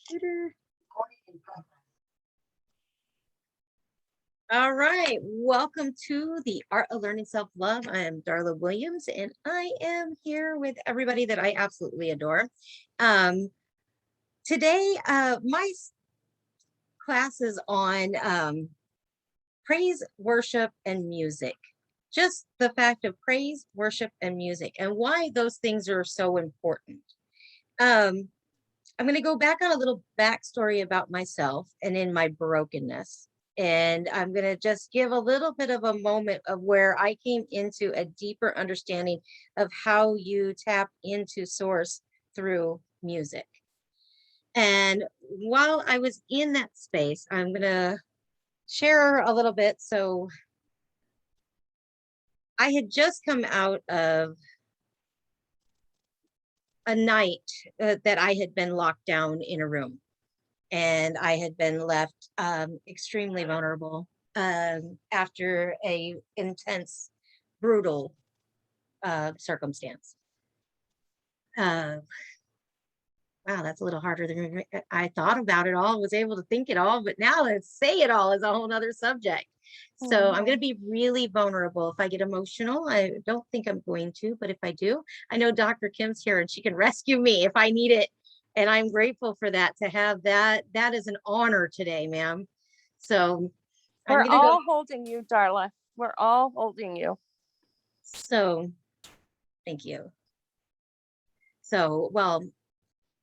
Computer. All right, welcome to the Art of Learning Self-Love. I am Darla Williams, and I am here with everybody that I absolutely adore. Today, my class is on praise, worship, and music. Just the fact of praise, worship, and music, and why those things are so important. I'm going to go back on a little backstory about myself and in my brokenness. And I'm going to just give a little bit of a moment of where I came into a deeper understanding of how you tap into source through music. And while I was in that space, I'm going to share a little bit. So I had just come out of a night that I had been locked down in a room. And I had been left extremely vulnerable after a intense, brutal circumstance. Wow, that's a little harder than I thought about it all, was able to think it all, but now to say it all is a whole nother subject. So I'm going to be really vulnerable. If I get emotional, I don't think I'm going to, but if I do, I know Dr. Kim's here and she can rescue me if I need it. And I'm grateful for that, to have that. That is an honor today, ma'am. So we're all holding you, Darla. We're all holding you. So thank you. So, well,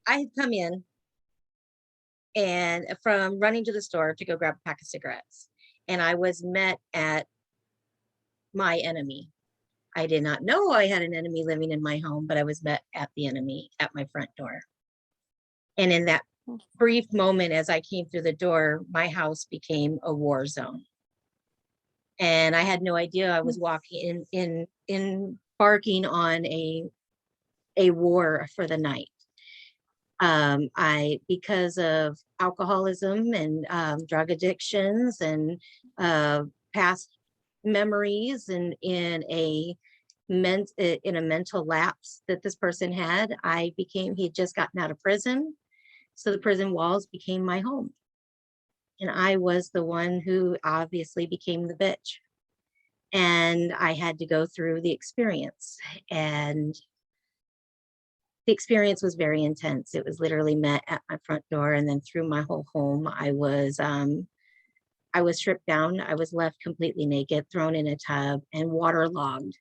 I had come in and from running to the store to go grab a pack of cigarettes, and I was met at my enemy. I did not know I had an enemy living in my home, but I was met at the enemy at my front door. And in that brief moment, as I came through the door, my house became a war zone. And I had no idea I was walking embarking on a war for the night. Because of alcoholism and drug addictions and past memories, and in a mental lapse that this person had, he had just gotten out of prison. So the prison walls became my home. And I was the one who obviously became the bitch. And I had to go through the experience. And the experience was very intense. It was literally met at my front door, and then through my whole home. I was stripped down. I was left completely naked, thrown in a tub, and waterlogged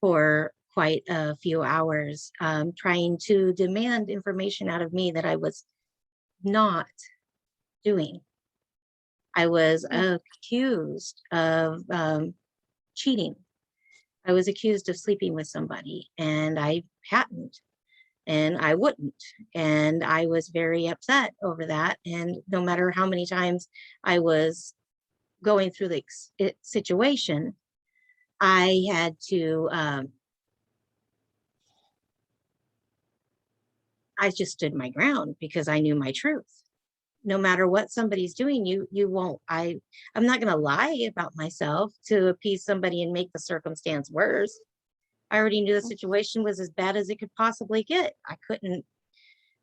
for quite a few hours, trying to demand information out of me that I was not doing. I was accused of cheating. I was accused of sleeping with somebody, and I hadn't. And I wouldn't. And I was very upset over that. And no matter how many times I was going through the situation, I had to, I just stood my ground because I knew my truth. No matter what somebody's doing, you won't, I'm not going to lie about myself to appease somebody and make the circumstance worse. I already knew the situation was as bad as it could possibly get.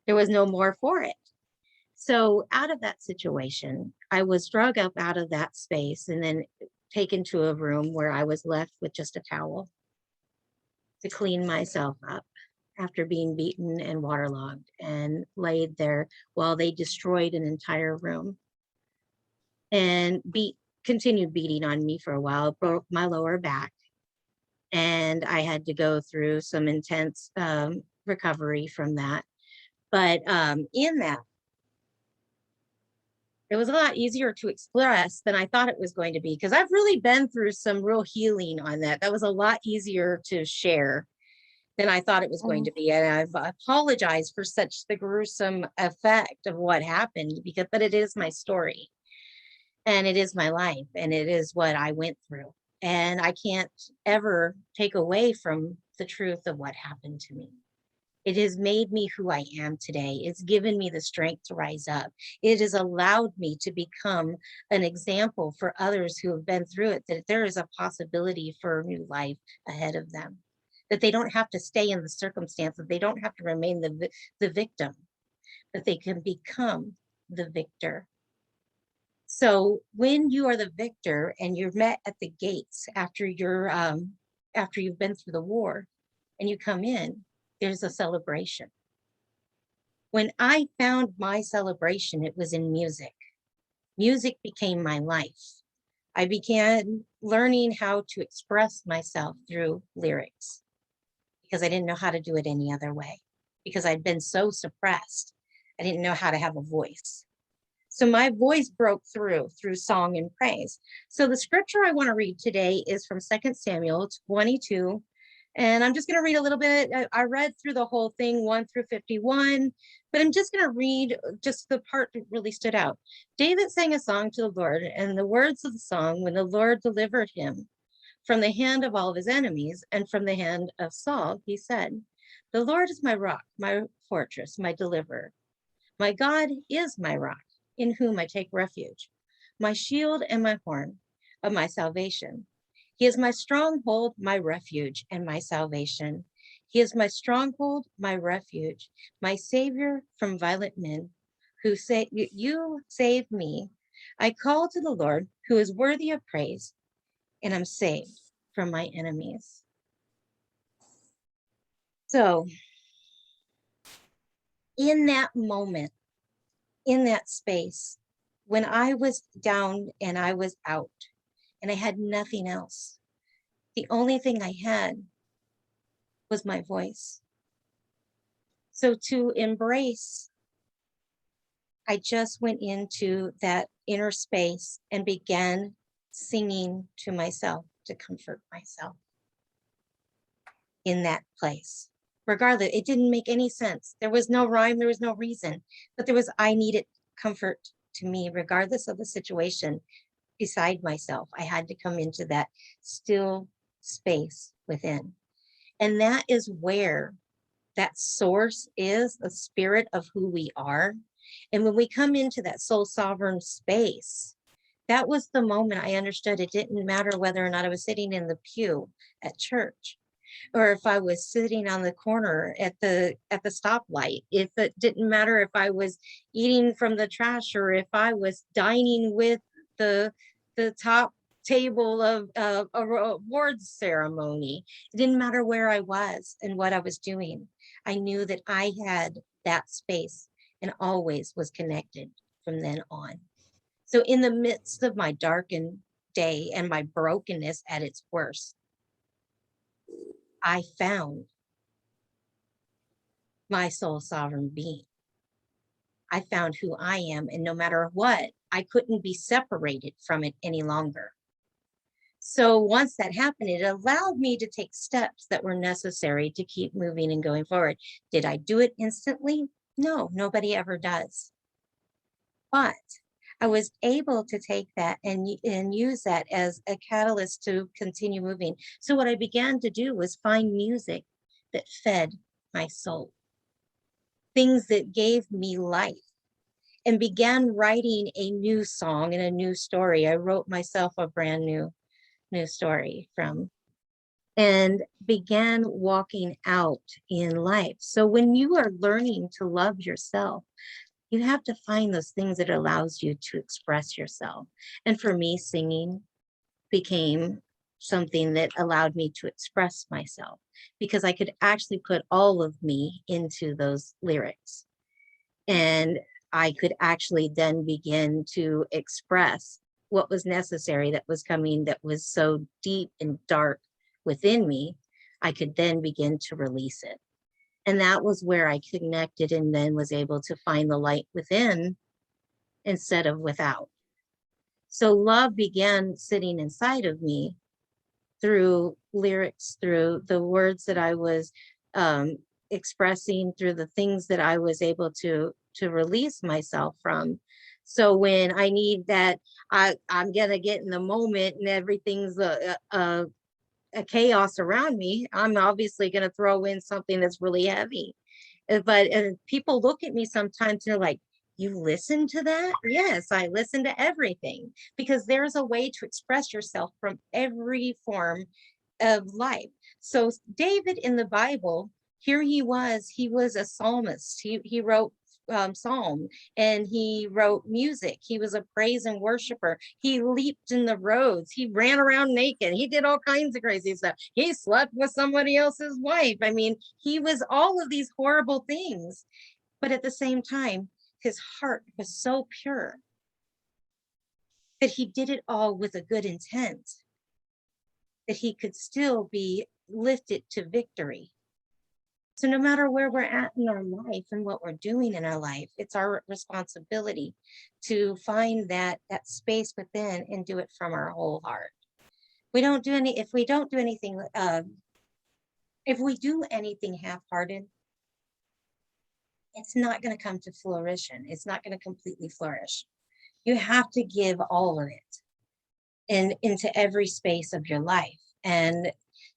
There was no more for it. So out of that situation, I was drug up out of that space and then taken to a room where I was left with just a towel to clean myself up after being beaten and waterlogged, and laid there while they destroyed an entire room and continued beating on me for a while. It broke my lower back. And I had to go through some intense recovery from that. But in that, it was a lot easier to express than I thought it was going to be, because I've really been through some real healing on that. That was a lot easier to share than I thought it was going to be. And I've apologized for such the gruesome effect of what happened, but it is my story, and it is my life, and it is what I went through. And I can't ever take away from the truth of what happened to me. It has made me who I am today. It's given me the strength to rise up. It has allowed me to become an example for others who have been through it, that there is a possibility for a new life ahead of them, that they don't have to stay in the circumstance, that they don't have to remain the victim, that they can become the victor. So when you are the victor and you're met at the gates after after you've been through the war and you come in, there's a celebration. When I found my celebration, it was in music. Music became my life. I began learning how to express myself through lyrics because I didn't know how to do it any other way, because I'd been so suppressed. I didn't know how to have a voice. So my voice broke through song and praise. So the scripture I want to read today is from 2 Samuel 22. And I'm just going to read a little bit. I read through the whole thing, 1 through 51, but I'm just going to read just the part that really stood out. David sang a song to the Lord, and the words of the song, when the Lord delivered him from the hand of all of his enemies and from the hand of Saul, he said, "The Lord is my rock, my fortress, my deliverer. My God is my rock, in whom I take refuge, my shield and my horn of my salvation. He is my stronghold, my refuge, and my salvation. He is my stronghold, my refuge, my savior from violent men who say, you save me. I call to the Lord, who is worthy of praise, and I'm saved from my enemies." So in that moment, in that space, when I was down and I was out and I had nothing else, the only thing I had was my voice. So to embrace, I just went into that inner space and began singing to myself to comfort myself in that place. Regardless, it didn't make any sense. There was no rhyme, there was no reason, but I needed comfort to me, regardless of the situation beside myself. I had to come into that still space within. And that is where that source is, the spirit of who we are. And when we come into that soul sovereign space, that was the moment I understood it didn't matter whether or not I was sitting in the pew at church, or if I was sitting on the corner at the stoplight. If it didn't matter if I was eating from the trash, or if I was dining with the top table of a awards ceremony. It didn't matter where I was and what I was doing. I knew that I had that space and always was connected from then on. So in the midst of my darkened day and my brokenness at its worst, I found my soul sovereign being. I found who I am, and no matter what, I couldn't be separated from it any longer. So once that happened, it allowed me to take steps that were necessary to keep moving and going forward. Did I do it instantly? No, nobody ever does. But I was able to take that and use that as a catalyst to continue moving. So what I began to do was find music that fed my soul, things that gave me life, and began writing a new song and a new story. I wrote myself a brand new story and began walking out in life. So when you are learning to love yourself, you have to find those things that allows you to express yourself. And for me, singing became something that allowed me to express myself, because I could actually put all of me into those lyrics. And I could actually then begin to express what was necessary, that was coming, that was so deep and dark within me. I could then begin to release it. And that was where I connected and then was able to find the light within instead of without. So love began sitting inside of me through lyrics, through the words that I was expressing, through the things that I was able to release myself from. So when I need that, I'm gonna get in the moment and everything's a chaos around me, I'm obviously gonna throw in something that's really heavy. But people look at me sometimes and they're like, "You listen to that?" Yes, I listen to everything, because there's a way to express yourself from every form of life. So David in the Bible, here he was a psalmist. He wrote psalm, and he wrote music. He was a praise and worshiper. He leaped in the roads. He ran around naked. He did all kinds of crazy stuff. He slept with somebody else's wife. I mean, he was all of these horrible things. But at the same time, his heart was so pure that he did it all with a good intent, that he could still be lifted to victory. So no matter where we're at in our life and what we're doing in our life, it's our responsibility to find that space within and do it from our whole heart. If we don't do anything, if we do anything half-hearted, it's not going to come to fruition. It's not going to completely flourish. You have to give all of it and into every space of your life. And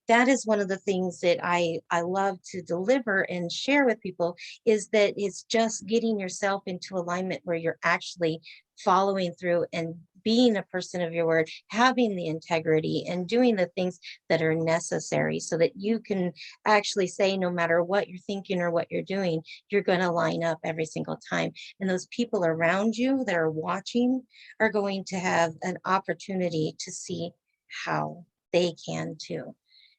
that is one of the things that I love to deliver and share with people, is that it's just getting yourself into alignment where you're actually following through and being a person of your word, having the integrity and doing the things that are necessary so that you can actually say, no matter what you're thinking or what you're doing, you're going to line up every single time. And those people around you that are watching are going to have an opportunity to see how they can too.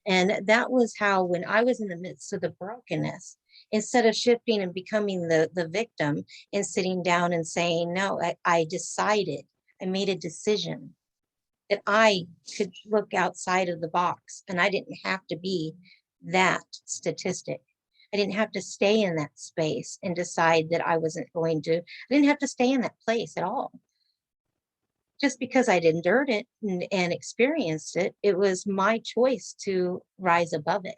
And that was how, when I was in the midst of the brokenness, instead of shifting and becoming the victim and sitting down and saying, no, I decided, I made a decision that I could look outside of the box, and I didn't have to be that statistic. I didn't have to stay in that space and decide that I wasn't going to, I didn't have to stay in that place at all. Just because I'd endured it and experienced it, it was my choice to rise above it.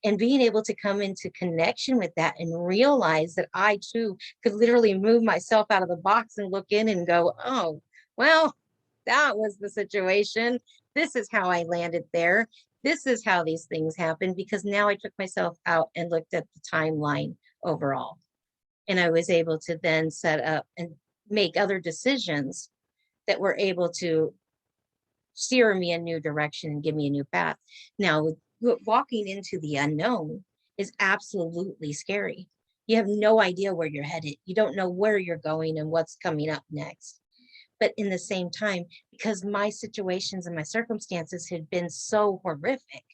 And being able to come into connection with that and realize that I too could literally move myself out of the box and look in and go, oh, well, that was the situation. This is how I landed there. This is how these things happen, because now I took myself out and looked at the timeline overall. And I was able to then set up and make other decisions that were able to steer me a new direction and give me a new path. Now, walking into the unknown is absolutely scary. You have no idea where you're headed. You don't know where you're going and what's coming up next. But in the same time, because my situations and my circumstances had been so horrific,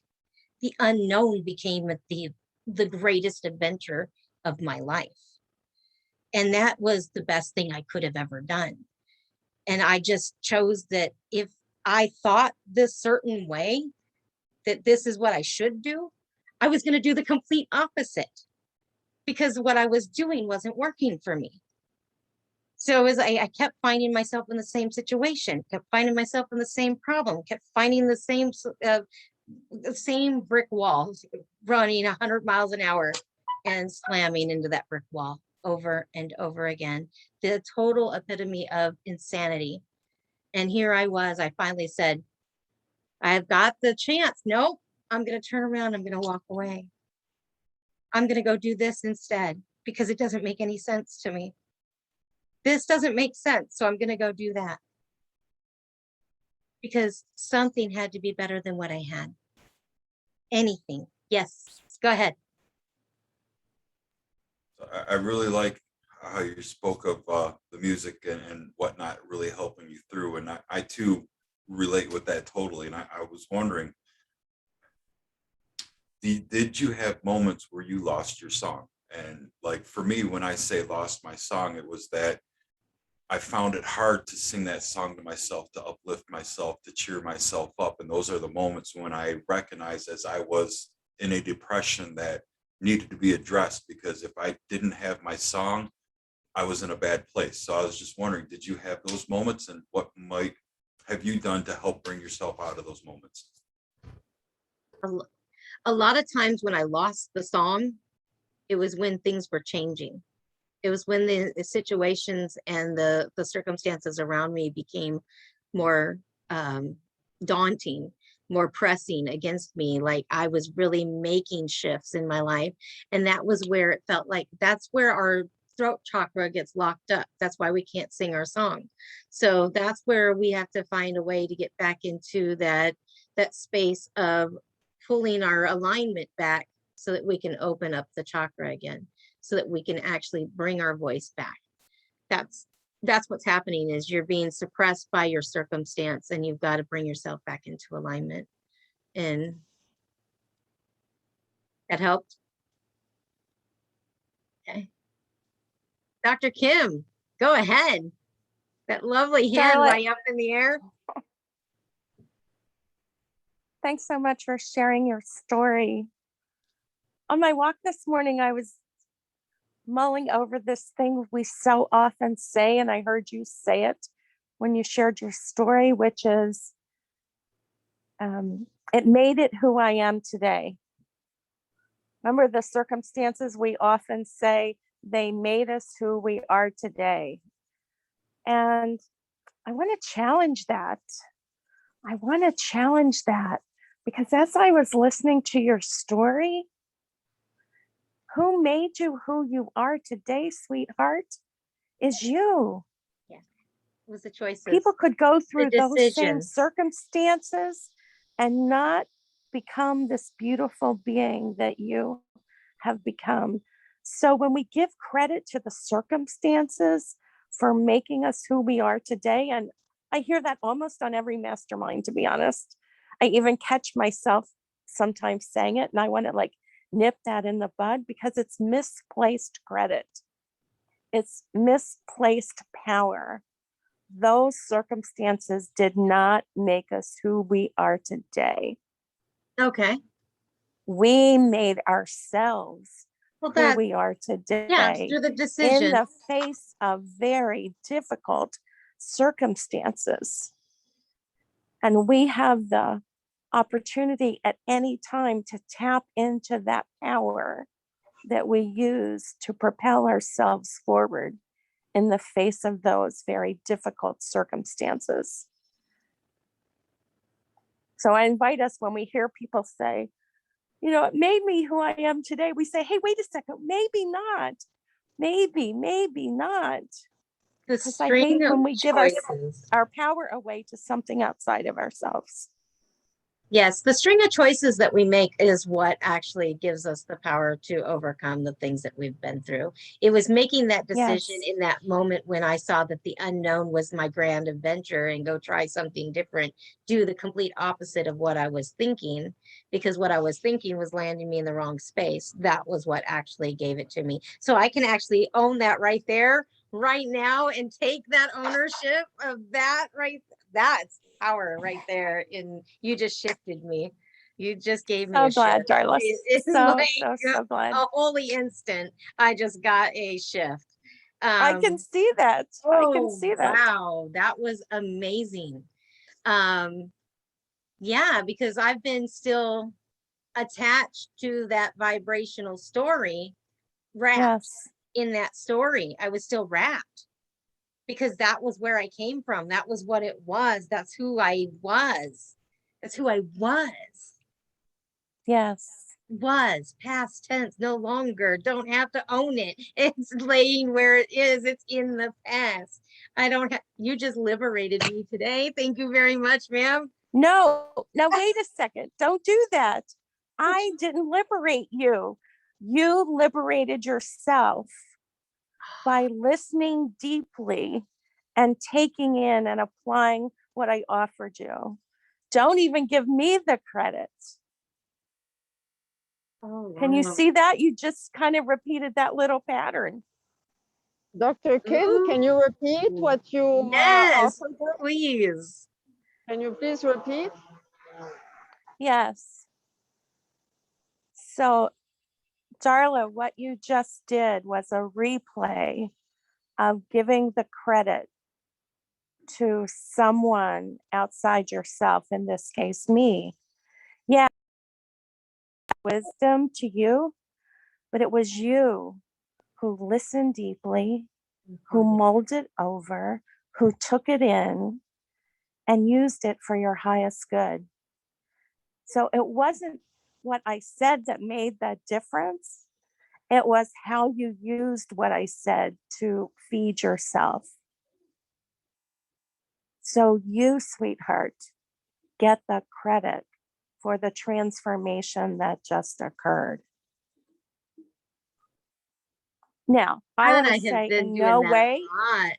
the unknown became the greatest adventure of my life. And that was the best thing I could have ever done. And I just chose that if I thought this certain way, that this is what I should do, I was going to do the complete opposite, because what I was doing wasn't working for me. So as I kept finding myself in the same situation, kept finding myself in the same problem, kept finding the same brick walls, running 100 miles an hour and slamming into that brick wall over and over again. The total epitome of insanity. And here I was, I finally said, I've got the chance. Nope, I'm going to turn around. I'm going to walk away. I'm going to go do this instead, because it doesn't make any sense to me. This doesn't make sense. So I'm going to go do that, because something had to be better than what I had. Anything. Yes, go ahead. I really like how you spoke of the music and whatnot really helping you through. And I too relate with that totally. And I was wondering, did you have moments where you lost your song? And like for me, when I say lost my song, it was that I found it hard to sing that song to myself, to uplift myself, to cheer myself up. And those are the moments when I recognized as I was in a depression that needed to be addressed, because if I didn't have my song, I was in a bad place. So I was just wondering, did you have those moments, and what might have you done to help bring yourself out of those moments? A lot of times when I lost the song, it was when things were changing. It was when the situations and the circumstances around me became more daunting, more pressing against me. Like I was really making shifts in my life. And that was where it felt like that's where our throat chakra gets locked up. That's why we can't sing our song. So that's where we have to find a way to get back into that space of pulling our alignment back so that we can open up the chakra again. so that we can actually bring our voice back. That's what's happening, is you're being suppressed by your circumstance, and you've got to bring yourself back into alignment. And that helped. Okay. Dr. Kim, go ahead. That lovely hand Darla, way up in the air. thanks so much for sharing your story. On my walk this morning, I was mulling over this thing we so often say, and I heard you say it when you shared your story, which is, it made it who I am today. Remember, the circumstances, we often say they made us who we are today. And I want to challenge that. Because as I was listening to your story, who made you who you are today, sweetheart, is you. Yeah, it was the choices. People could go through those same decisions. circumstances and not become this beautiful being that you have become. So when we give credit to the circumstances for making us who we are today, and I hear that almost on every mastermind, to be honest. I even catch myself sometimes saying it, and I want to like nip that in the bud because it's misplaced credit. It's misplaced power. Those circumstances did not make us who we are today. Okay. We made ourselves Well, who that, we are today. yeah, through the In decision. the face of very difficult circumstances. And we have the opportunity at any time to tap into that power that we use to propel ourselves forward in the face of those very difficult circumstances. So I invite us, when we hear people say, you know, it made me who I am today, we say, hey, wait a second, maybe not. Maybe not. The Because I hate string when of we give choices. our power away to something outside of ourselves. Yes, the string of choices that we make is what actually gives us the power to overcome the things that we've been through. It was making that decision Yes. in that moment when I saw that the unknown was my grand adventure and go try something different, do the complete opposite of what I was thinking, because what I was thinking was landing me in the wrong space. That was what actually gave it to me. So I can actually own that right there, right now, and take that ownership of that right. That's power right there. And you just shifted me. You just gave me So a glad, shift. Darla. It's like So glad. a holy instant. I just got a shift. I can see that. I can see that. Wow, that was amazing. Yeah, because I've been still attached to that vibrational story, wrapped Yes. in that story. I was still wrapped because that was where I came from. That was what it was. That's who I was. That's who I was. Yes. Was past tense, no longer. Don't have to own it. It's laying where it is. It's in the past. I don't have, you just liberated me today. Thank you very much, ma'am. No, now wait a second. Don't do that. I didn't liberate you. You liberated yourself by listening deeply and taking in and applying what I offered you. Don't even give me the credit. Oh, Can you wow. see that? You just kind of repeated that little pattern. Dr. Kim, can you repeat what you Yes, offered her? please. Can you please repeat? Yes. So, Darla, what you just did was a replay of giving the credit to someone outside yourself, in this case, me. Yeah, wisdom to you, but it was you who listened deeply, who molded over, who took it in and used it for your highest good. So it wasn't what I said that made that difference. It was how you used what I said to feed yourself. So you, sweetheart, get the credit for the transformation that just occurred. Now, I And want I to have say been in doing no that way, a lot.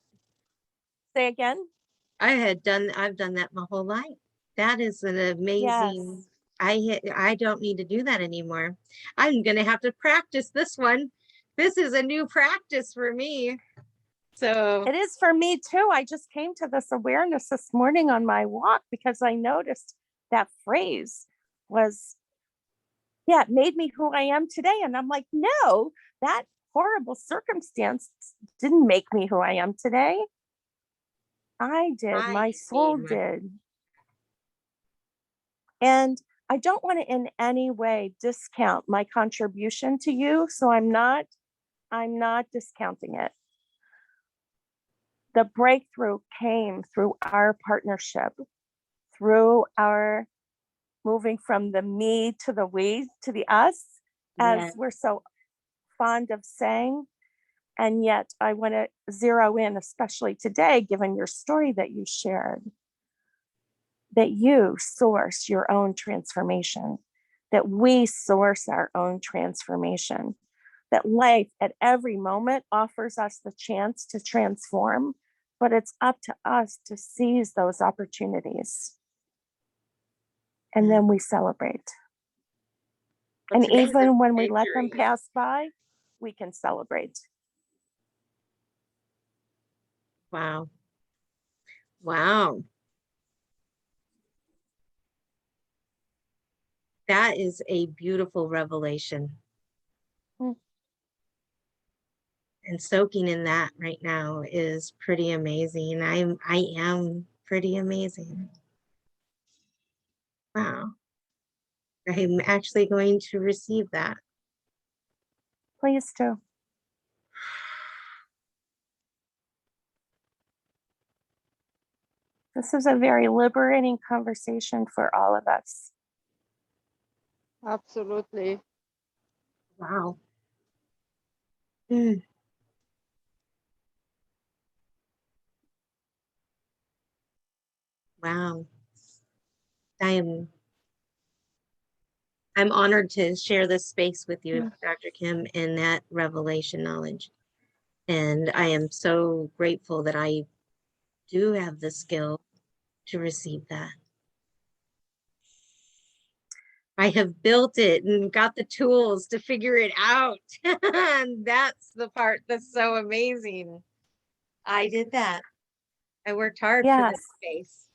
say again. I've done that my whole life. That is an amazing, Yes. I don't need to do that anymore. I'm gonna have to practice this one. This is a new practice for me. So, It is for me too. I just came to this awareness this morning on my walk because I noticed that phrase was, yeah, it made me who I am today. And I'm like, no, that horrible circumstance didn't make me who I am today. I did, my right, soul Dean, did. And I don't want to in any way discount my contribution to you. So I'm not discounting it. The breakthrough came through our partnership, through our moving from the me to the we to the us, as yes, we're so fond of saying. And yet I want to zero in, especially today, given your story that you shared, that you source your own transformation, that we source our own transformation, that life at every moment offers us the chance to transform, but it's up to us to seize those opportunities. And yeah. then we celebrate. Well, And today's a even when we let them victory. pass by, we can celebrate. Wow. Wow. That is a beautiful revelation. Mm. And soaking in that right now is pretty amazing. I am pretty amazing. Wow. I'm actually going to receive that. Please do. This is a very liberating conversation for all of us. Absolutely. Wow. Mm. Wow. I'm honored to share this space with you, Mm. Dr. Kim, and that revelation knowledge. And I am so grateful that I do have the skill to receive that. I have built it and got the tools to figure it out. And that's the part that's so amazing. I did that. I worked hard for this Yes. space.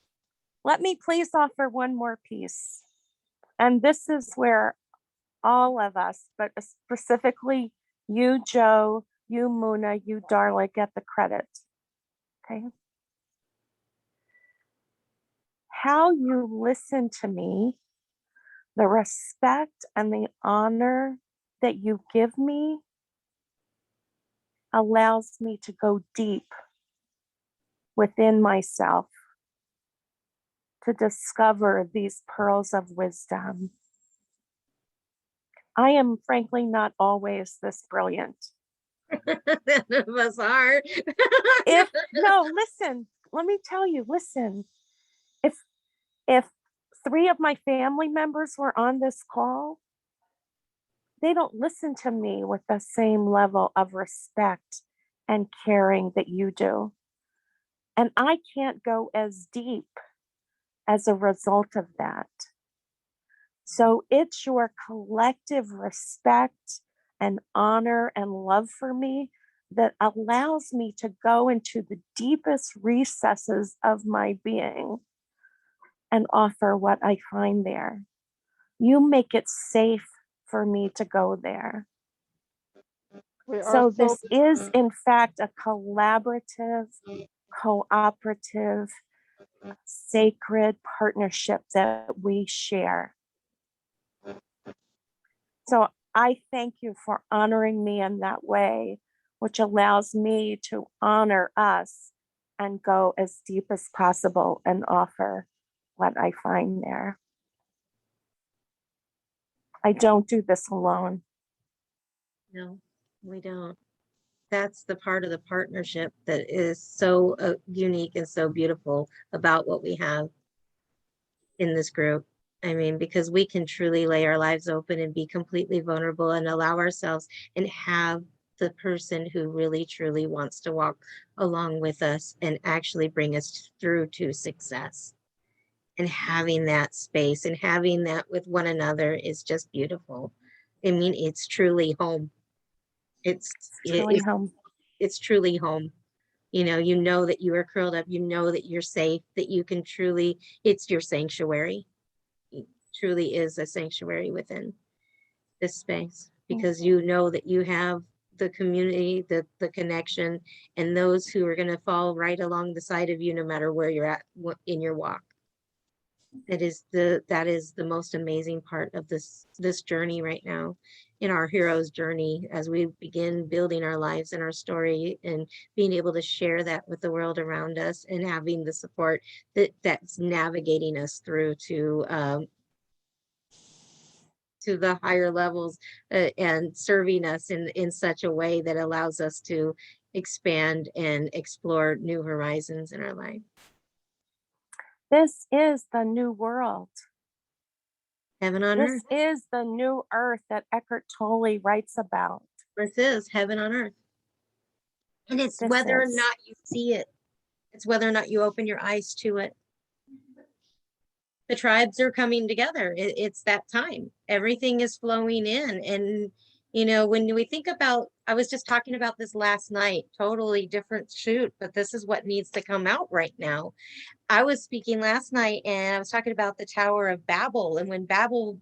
Let me please offer one more piece. And this is where all of us, but specifically you, Joe, you, Muna, you, Darla, get the credit. Okay. How you listen to me, the respect and the honor that you give me allows me to go deep within myself to discover these pearls of wisdom. I am frankly not always this brilliant. None of us are. No, listen, let me tell you, listen, if 3 of my family members were on this call, they don't listen to me with the same level of respect and caring that you do. And I can't go as deep as a result of that. So it's your collective respect and honor and love for me that allows me to go into the deepest recesses of my being and offer what I find there. You make it safe for me to go there. We are So so this is, in fact, a collaborative, cooperative, sacred partnership that we share. So I thank you for honoring me in that way, which allows me to honor us and go as deep as possible and offer what I find there. I don't do this alone. No, we don't. That's the part of the partnership that is so unique and so beautiful about what we have in this group. I mean, because we can truly lay our lives open and be completely vulnerable and allow ourselves and have the person who really truly wants to walk along with us and actually bring us through to success. And having that space and having that with one another is just beautiful. I mean, it's truly home. It's Truly it's home. it's truly home. You know that you are curled up, you know that you're safe, that you can truly, it's your sanctuary. It truly is a sanctuary within this space because you know that you have the community, the connection, and those who are going to fall right along the side of you no matter where you're at in your walk. That is the most amazing part of this journey right now, in our hero's journey, as we begin building our lives and our story and being able to share that with the world around us and having the support that's navigating us through to the higher levels, and serving us in such a way that allows us to expand and explore new horizons in our life. This is the new world. Heaven on This earth. is the new earth that Eckhart Tolle writes about. This is heaven on earth. And it's This whether or is. not you see it. It's whether or not you open your eyes to it. The tribes are coming together. It's that time. Everything is flowing in. And, when we think about, I was just talking about this last night, totally different shoot, but this is what needs to come out right now. I was speaking last night and I was talking about the Tower of Babel, and when Babel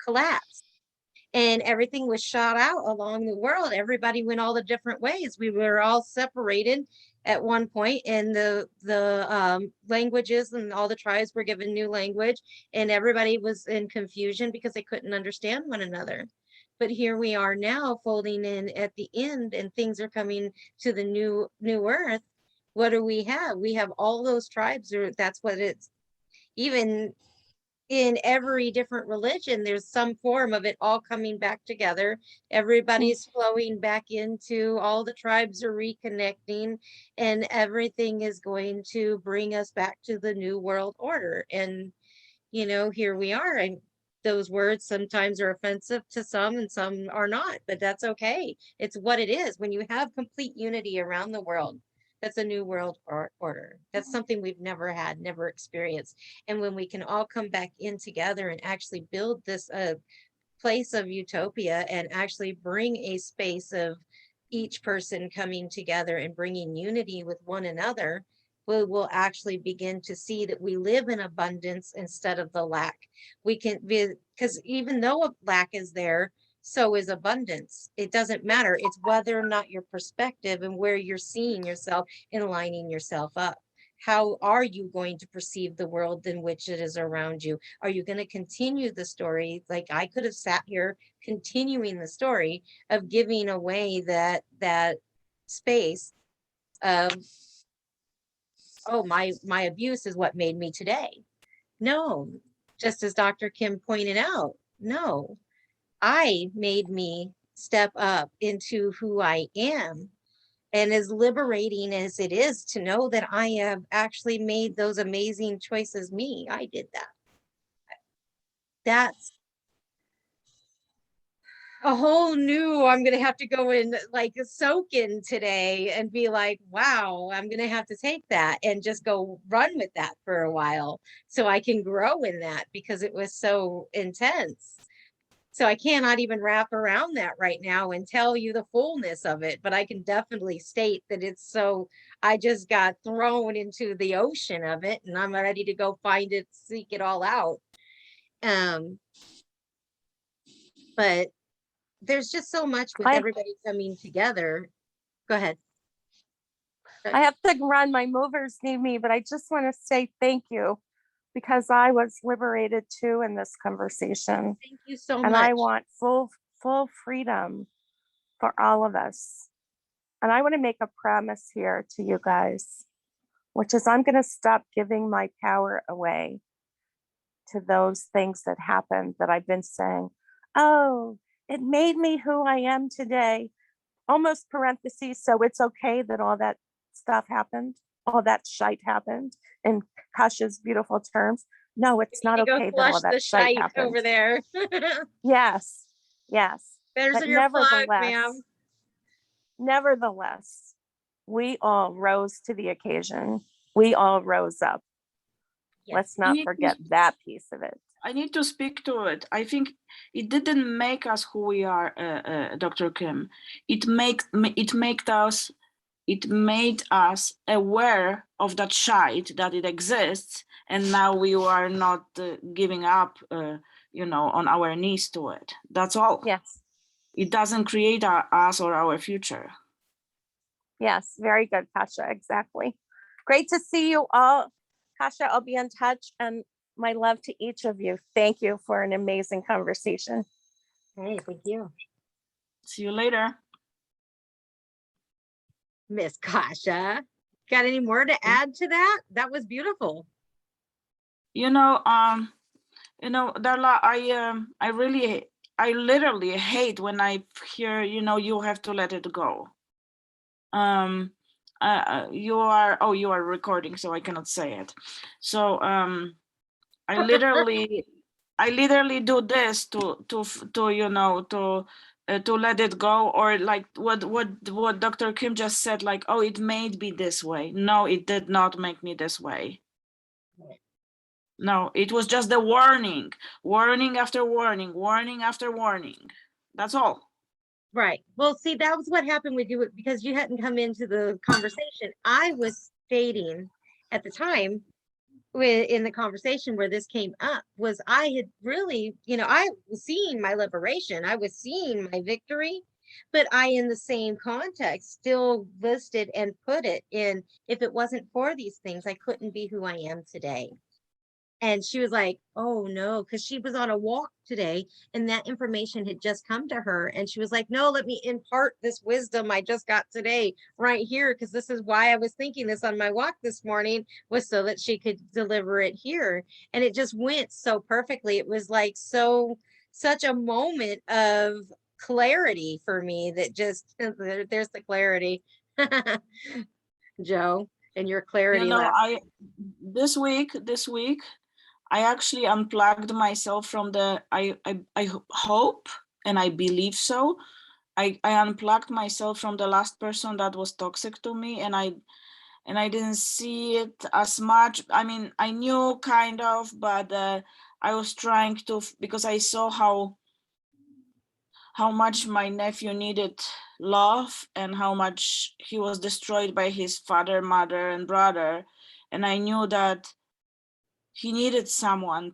collapsed and everything was shot out along the world, everybody went all the different ways. We were all separated at one point, and the languages and all the tribes were given new language, and everybody was in confusion because they couldn't understand one another. But here we are now, folding in at the end, and things are coming to the new earth. What do we have? We have all those tribes, or that's what it's, even in every different religion, there's some form of it all coming back together. Everybody's flowing back into, all the tribes are reconnecting, and everything is going to bring us back to the new world order. And, here we are. And those words sometimes are offensive to some and some are not, but that's okay. It's what it is. When you have complete unity around the world, that's a new world order. That's something we've never had, never experienced. And when we can all come back in together and actually build this place of utopia, and actually bring a space of each person coming together and bringing unity with one another, we will actually begin to see that we live in abundance instead of the lack. We can be, because even though a lack is there, so is abundance. It doesn't matter. It's whether or not your perspective and where you're seeing yourself and lining yourself up. How are you going to perceive the world in which it is around you? Are you going to continue the story? Like I could have sat here continuing the story of giving away that space of, oh, my abuse is what made me today. No, just as Dr. Kim pointed out, no, I made me step up into who I am. And as liberating as it is to know that I have actually made those amazing choices, I did that. That's a whole new, I'm going to have to go and like soak in today and be like, wow, I'm going to have to take that and just go run with that for a while so I can grow in that, because it was so intense. So I cannot even wrap around that right now and tell you the fullness of it, but I can definitely state that I just got thrown into the ocean of it, and I'm ready to go find it, seek it all out. But there's just so much with everybody coming together. Go ahead. I have to run. My movers need me, but I just want to say thank you, because I was liberated too in this conversation. Thank you so much. And I want full freedom for all of us. And I want to make a promise here to you guys, which is I'm going to stop giving my power away to those things that happened that I've been saying, oh, it made me who I am today, almost parentheses. So it's okay that all that stuff happened, all that shite happened, in Kasha's beautiful terms. No, it's not okay that all that shite happened over there. Yes. There's But your plug, nevertheless, ma'am. nevertheless, we all rose to the occasion. We all rose up. Yes. Let's not need to- forget that piece of it. I need to speak to it. I think it didn't make us who we are, Dr. Kim. It made us aware of that shite that it exists, and now we are not giving up, on our knees to it. That's all. Yes. It doesn't create us or our future. Yes, very good, Kasha. Exactly. Great to see you all. Kasha, I'll be in touch, and my love to each of you. Thank you for an amazing conversation. Hey, thank you. See you later. Miss Kasha, got any more to add to that? That was beautiful. Darla, I literally hate when I hear, you have to let it go. You are recording, so I cannot say it. So I literally do this to let it go, or like what Dr. Kim just said, like, oh, it made me this way. No, it did not make me this way. No, it was just the warning after warning, warning after warning. That's all. Right. Well, see, that was what happened with you because you hadn't come into the conversation. I was stating at the time in the conversation where this came up was I had really, I was seeing my liberation. I was seeing my victory, but I, in the same context, still listed and put it in, if it wasn't for these things, I couldn't be who I am today. And she was like, oh no, because she was on a walk today and that information had just come to her. And she was like, no, let me impart this wisdom I just got today right here. Because this is why I was thinking this on my walk this morning, was so that she could deliver it here. And it just went so perfectly. It was like such a moment of clarity for me that just, there's the clarity. Joe, and your clarity. This week, I actually unplugged myself from I hope, and I believe so. I unplugged myself from the last person that was toxic to me, and I didn't see it as much. I mean, I knew kind of, but I was trying to, because I saw how much my nephew needed love and how much he was destroyed by his father, mother, and brother. And I knew that he needed someone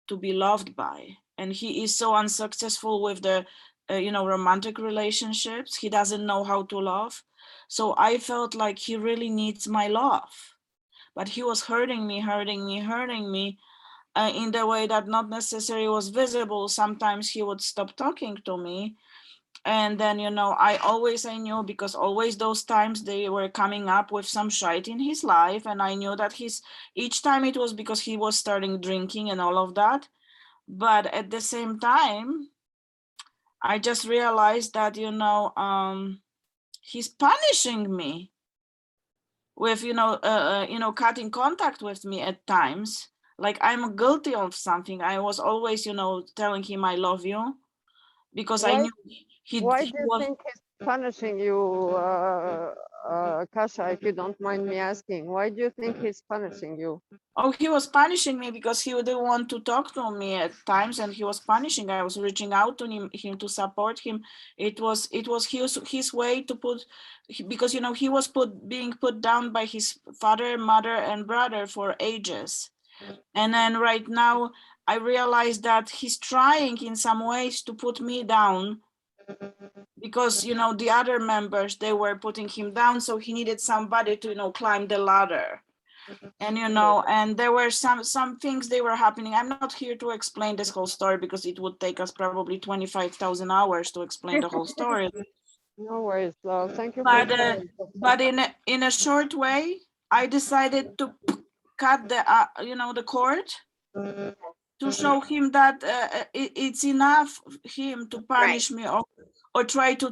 to be loved by, and he is so unsuccessful with the romantic relationships. He doesn't know how to love. So I felt like he really needs my love, but he was hurting me in the way that not necessarily was visible. Sometimes he would stop talking to me, and then I knew, because always those times they were coming up with some shite in his life, and I knew that each time it was because he was starting drinking and all of that. But at the same time, I just realized that he's punishing me with cutting contact with me at times, like I'm guilty of something. I was always telling him I love you, because I knew Why do you think he's punishing you, Kasha, if you don't mind me asking? Why do you think he's punishing you? Oh, he was punishing me because he didn't want to talk to me at times, and he was punishing. I was reaching out to him to support him. It was his way to put, because he was being put down by his father, mother, and brother for ages. And then right now I realized that he's trying in some ways to put me down, because the other members, they were putting him down, so he needed somebody to climb the ladder. And and there were some things they were happening. I'm not here to explain this whole story, because it would take us probably 25,000 hours to explain the whole story. No worries, love. Thank you. But in a short way, I decided to cut the cord, to show him that it's enough him to punish me, or try to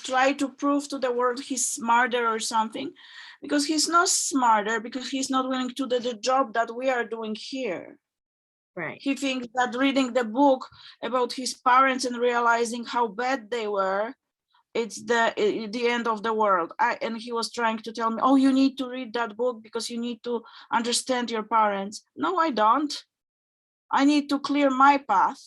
try to prove to the world he's smarter or something, because he's not smarter, because he's not willing to do the job that we are doing here. Right. He thinks that reading the book about his parents and realizing how bad they were it's the end of the world. And he was trying to tell me, oh, you need to read that book because you need to understand your parents. No, I don't. I need to clear my path.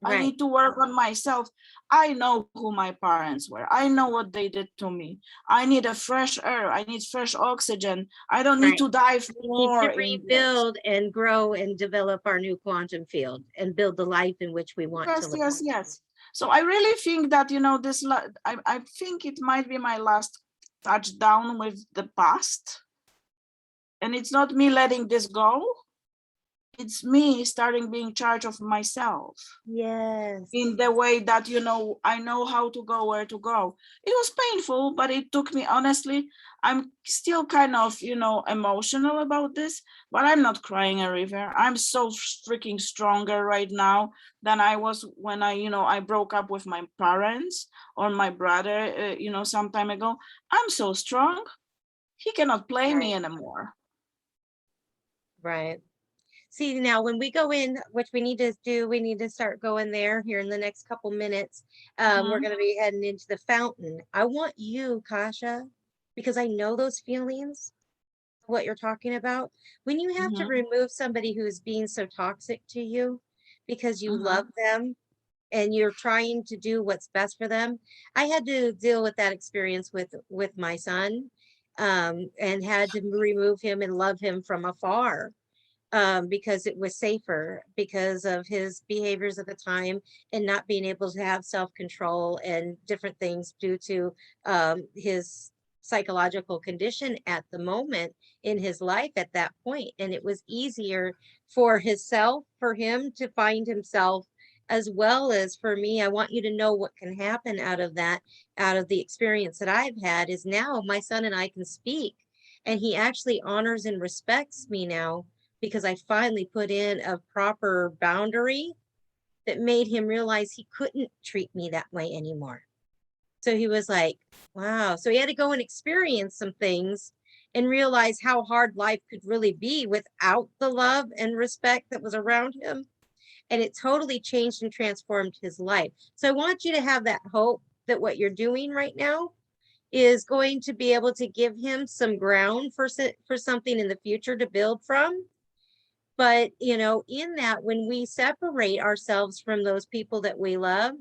I Right. need to work on myself. I know who my parents were. I know what they did to me. I need a fresh air. I need fresh oxygen. I don't need Right. to dive We more need to in this. rebuild and grow and develop our new quantum field and build the life in which we want to Yes, live. yes, yes. So I really think that, you know, I think it might be my last touchdown with the past. And it's not me letting this go. It's me starting being in charge of myself Yes. in the way that, you know, I know how to go, where to go. It was painful, but it took me, honestly, I'm still kind of, you know, emotional about this, but I'm not crying a river. I'm so freaking stronger right now than I was when I broke up with my parents or my brother, you know, some time ago. I'm so strong. He cannot play me anymore. Right. See, now when we go in, which we need to do, we need to start going there here in the next couple minutes. We're Mhm. going to be heading into the fountain. I want you, Kasha, because I know those feelings, what you're talking about. When you have to Mhm. remove somebody who is being so toxic to you because you Mhm. love them and you're trying to do what's best for them. I had to deal with that experience with my son, and had to remove him and love him from afar, because it was safer because of his behaviors at the time and not being able to have self-control and different things due to his psychological condition at the moment in his life at that point. And it was easier for him to find himself, as well as for me. I want you to know what can happen out of that, out of the experience that I've had, is now my son and I can speak, and he actually honors and respects me now because I finally put in a proper boundary that made him realize he couldn't treat me that way anymore. So he was like, wow. So he had to go and experience some things and realize how hard life could really be without the love and respect that was around him. And it totally changed and transformed his life. So I want you to have that hope that what you're doing right now is going to be able to give him some ground for something in the future to build from. But, you know, in that, when we separate ourselves from those people that we love,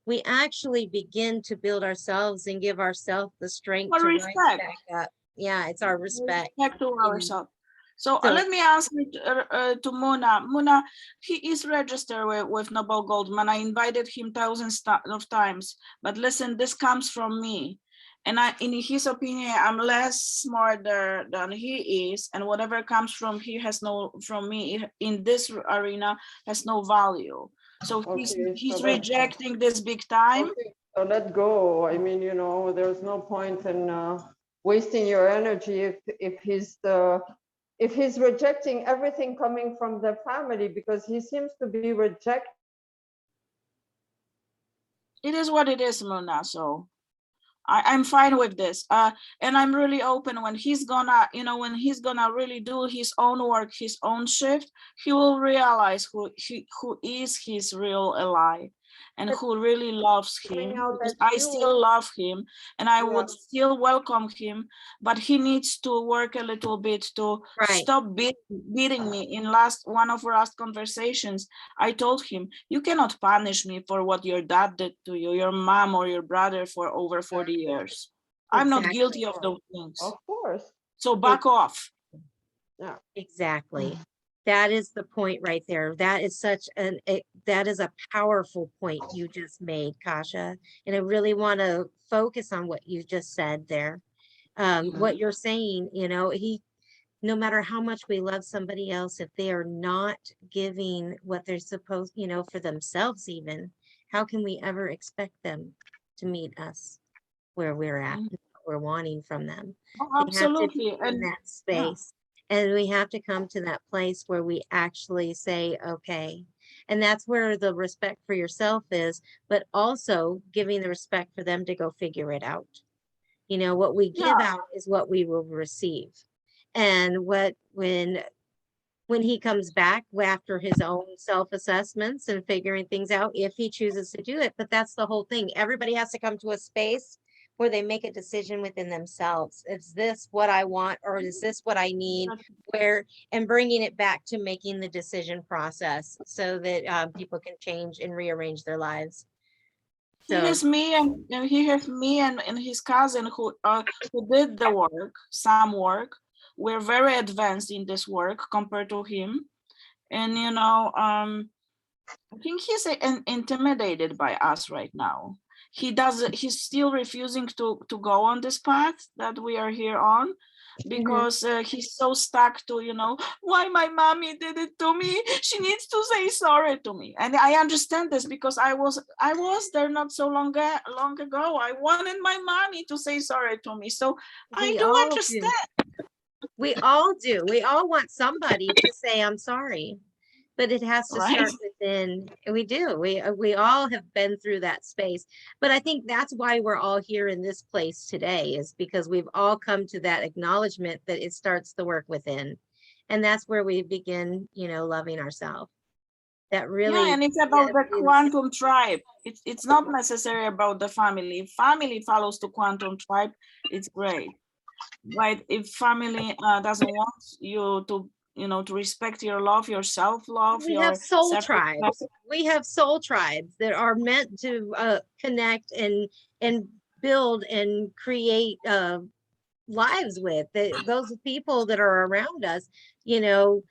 we actually begin to build ourselves and give ourselves the strength For to rise respect. back up. Yeah, it's our respect. Respect to And ourselves. So so, let me answer to Muna. Muna, he is registered with Noble Goldman. I invited him thousands of times. But listen, this comes from me. And in his opinion, I'm less smarter than he is. And whatever comes from me in this arena has no value. So Okay, he's so that's rejecting this big time. okay. So let go. I mean, you know, there's no point in wasting your energy if he's rejecting everything coming from the family, because he seems to be rejecting. It is what it is, Mona. So I'm fine with this. And I'm really open when he's gonna really do his own work, his own shift, he will realize who is his real ally and But who really loves coming him, out because as I you. still love him and I Yeah. would still welcome him, but he needs to work a little bit to right. stop beating me. In one of our last conversations, I told him, you cannot punish me for what your dad did to you, your mom or your brother for over 40 years. I'm not Exactly. guilty of those things. Of course. So back off. Yeah. Exactly. That is the point right there. That is that is a powerful point you just made, Kasha. And I really want to focus on what you just said there. What you're saying, you know, no matter how much we love somebody else, if they are not giving what they're supposed, you know, for themselves even, how can we ever expect them to meet us where we're at, what we're wanting from them? Oh, They have to absolutely. be in And that space. And we have to come to that place where we actually say, okay. And that's where the respect for yourself is, but also giving the respect for them to go figure it out. You know, what we give yeah, out is what we will receive. And when when he comes back after his own self-assessments and figuring things out, if he chooses to do it. But that's the whole thing. Everybody has to come to a space where they make a decision within themselves. Is this what I want, or is this what I need? Where, and bringing it back to making the decision process so that people can change and rearrange their lives. He has me and his cousin who did the work, some work. We're very advanced in this work compared to him. And, you know, I think he's intimidated by us right now. He's still refusing to go on this path that we are here on, because he's so stuck to, you know, why my mommy did it to me, she needs to say sorry to me. And I understand this, because I was there not so long ago. I wanted my mommy to say sorry to me, so I do understand. We all do. We all want somebody to say I'm sorry, but it has to start within. We do. We all have been through that space. But I think that's why we're all here in this place today, is because we've all come to that acknowledgement that it starts the work within. And that's where we begin, you know, loving ourselves. That really, yeah, and it's about the quantum tribe. It's not necessarily about the family. If family follows the quantum tribe, it's great. Right? If family doesn't want you to, you know, to respect your love, your self-love, we have soul tribes. We have soul tribes that are meant to connect and build and create lives with. Those people that are around us, you know,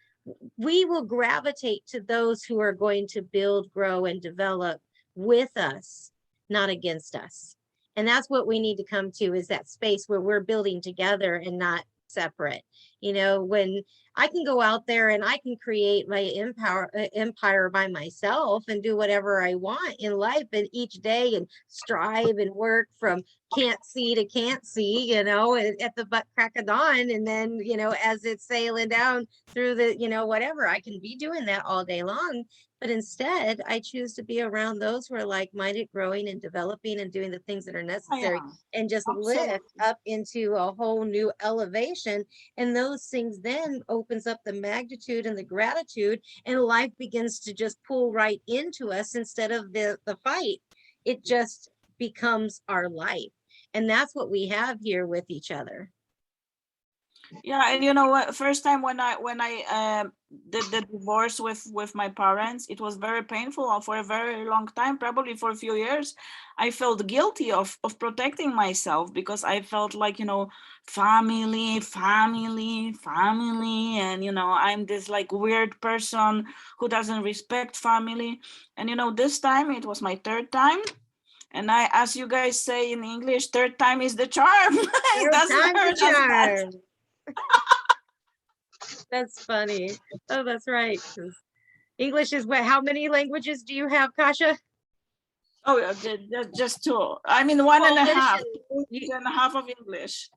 we will gravitate to those who are going to build, grow, and develop with us, not against us. And that's what we need to come to, is that space where we're building together and not separate. You know, when I can go out there and I can create my empire by myself and do whatever I want in life and each day, and strive and work from can't see to can't see, you know, at the butt crack of dawn. And then, you know, as it's sailing down through the, you know, whatever, I can be doing that all day long. But instead, I choose to be around those who are like-minded, growing and developing and doing the things that are necessary, and just lift up into a whole new elevation. And those things then opens up the magnitude and the gratitude, and life begins to just pull right into us instead of the fight. It just becomes our life. And that's what we have here with each other. Yeah, and you know what, first time when I did the divorce with my parents, it was very painful for a very long time, probably for a few years. I felt guilty of protecting myself, because I felt like, you know, family, and, you know, I'm this like weird person who doesn't respect family. And, you know, this time it was my third time. And I, as you guys say in English, third time is the charm. It doesn't hurt as much. That's funny. Oh, that's right. English is what? How many languages do you have, Kasha? Oh, yeah, just two. I mean, one and a half. And a half of English.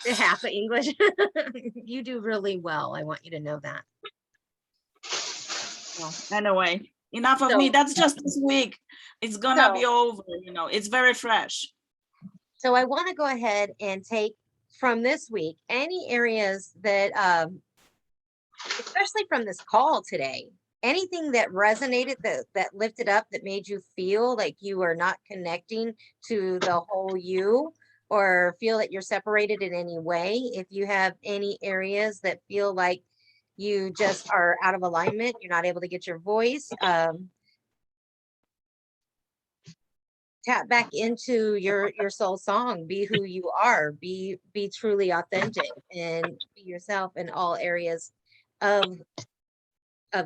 Half of English. You do really well. I want you to know that. Well, anyway, enough of me. That's just this week. It's gonna be over. You know, it's very fresh. So I want to go ahead and take from this week any areas that, especially from this call today, anything that resonated, that lifted up, that made you feel like you are not connecting to the whole you, or feel that you're separated in any way. If you have any areas that feel like you just are out of alignment, you're not able to get your voice, tap back into your soul song. Be who you are. Be truly authentic, and be yourself in all areas of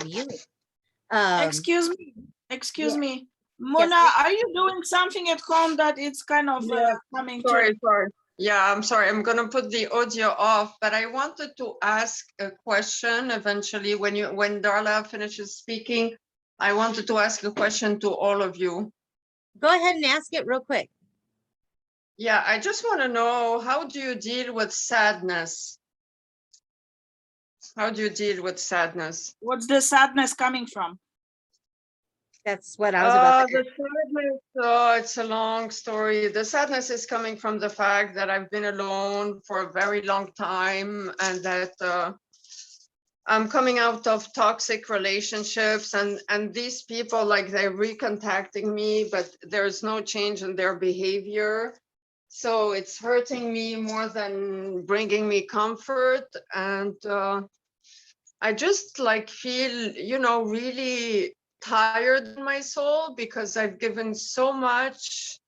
you. Excuse me, Mona, are you doing something at home that it's kind of coming sorry. Yeah, I'm sorry. I'm going to put the audio off, but I wanted to ask a question eventually when Darla finishes speaking. I wanted to ask a question to all of you. Go ahead and ask it real quick. Yeah, I just want to know, how do you deal with sadness? How do you deal with sadness? What's the sadness coming from? That's what I was about to ask. Sadness, it's a long story. The sadness is coming from the fact that I've been alone for a very long time, and that I'm coming out of toxic relationships, and these people, like, they're recontacting me, but there's no change in their behavior. So it's hurting me more than bringing me comfort. And I just like feel, really tired in my soul because I've given so much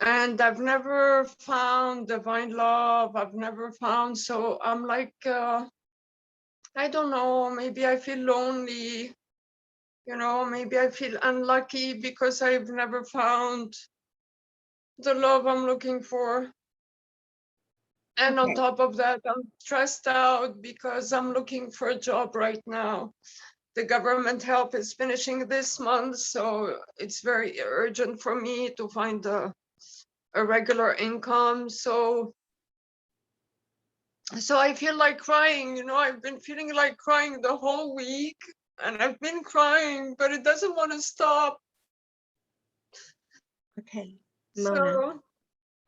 and I've never found divine love. I've never found, so I'm like, I don't know, maybe I feel lonely, maybe I feel unlucky because I've never found the love I'm looking for. And on Okay. top of that, I'm stressed out because I'm looking for a job right now. The government help is finishing this month, so it's very urgent for me to find a regular income. So I feel like crying, I've been feeling like crying the whole week, and I've been crying, but it doesn't want to stop. Okay, Mona, So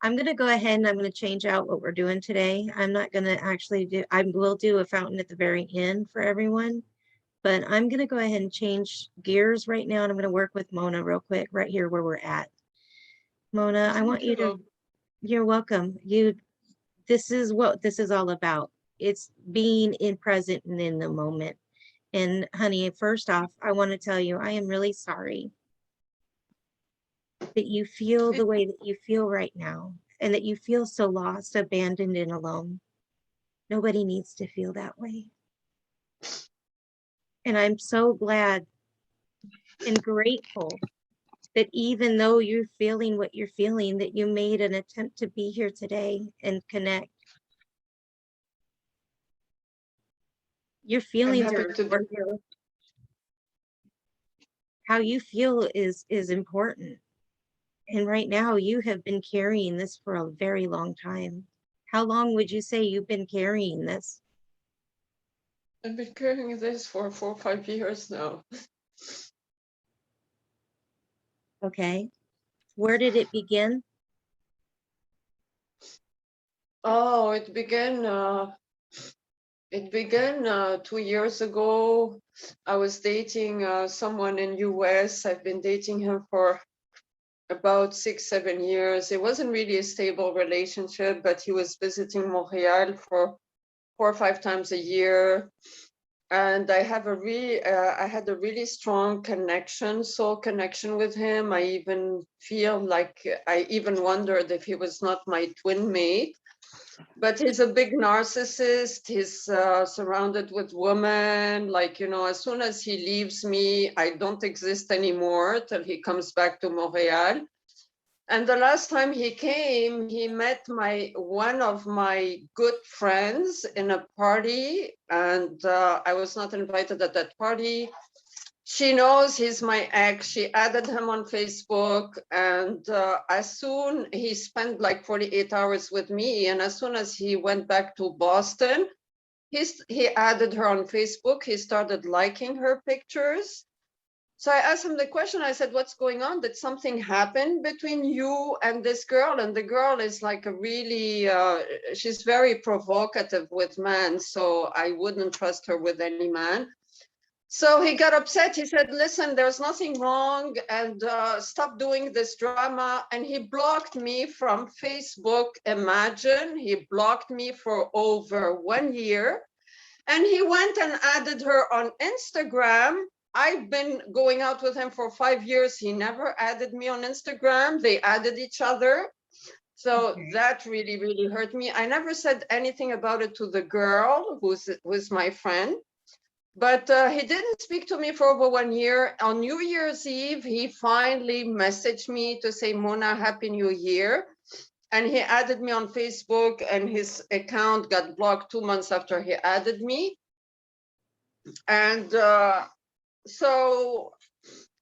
I'm gonna go ahead and I'm gonna change out what we're doing today. I'm not gonna actually do, I will do a fountain at the very end for everyone. But I'm gonna go ahead and change gears right now, and I'm gonna work with Mona real quick, right here where we're at. Mona, I want thank you to, you. you're welcome. This is what this is all about. It's being in present and in the moment. And honey, first off, I want to tell you, I am really sorry that you feel the way that you feel right now and that you feel so lost, abandoned, and alone. Nobody needs to feel that way. And I'm so glad and grateful that even though you're feeling what you're feeling, that you made an attempt to be here today and connect. Your I'm feelings happy are to be important. here. How you feel is important. And right now you have been carrying this for a very long time. How long would you say you've been carrying this? I've been carrying this for 4 or 5 years now. Okay. Where did it begin? Oh, it began 2 years ago. I was dating someone in US. I've been dating him for about 6, 7 years. It wasn't really a stable relationship, but he was visiting Montreal for 4 or 5 times a year. And I had a really strong connection, soul connection with him. I even feel like I even wondered if he was not my twin mate. But he's a big narcissist. He's surrounded with women. Like, as soon as he leaves me, I don't exist anymore till he comes back to Montreal. And the last time he came, he met one of my good friends in a party, and I was not invited at that party. She knows he's my ex. She added him on Facebook, and as soon he spent like 48 hours with me, and as soon as he went back to Boston, he added her on Facebook. He started liking her pictures. So I asked him the question. I said, "What's going on? Did something happen between you and this girl?" And the girl is like she's very provocative with men, so I wouldn't trust her with any man. So he got upset. He said, "Listen, there's nothing wrong, and stop doing this drama." And he blocked me from Facebook. Imagine, he blocked me for over 1 year. And he went and added her on Instagram. I've been going out with him for 5 years. He never added me on Instagram. They added each other. So Okay. that really, really hurt me. I never said anything about it to the girl who's my friend. But he didn't speak to me for over 1 year. On New Year's Eve, he finally messaged me to say, "Mona, Happy New Year." And he added me on Facebook, and his account got blocked 2 months after he added me. And so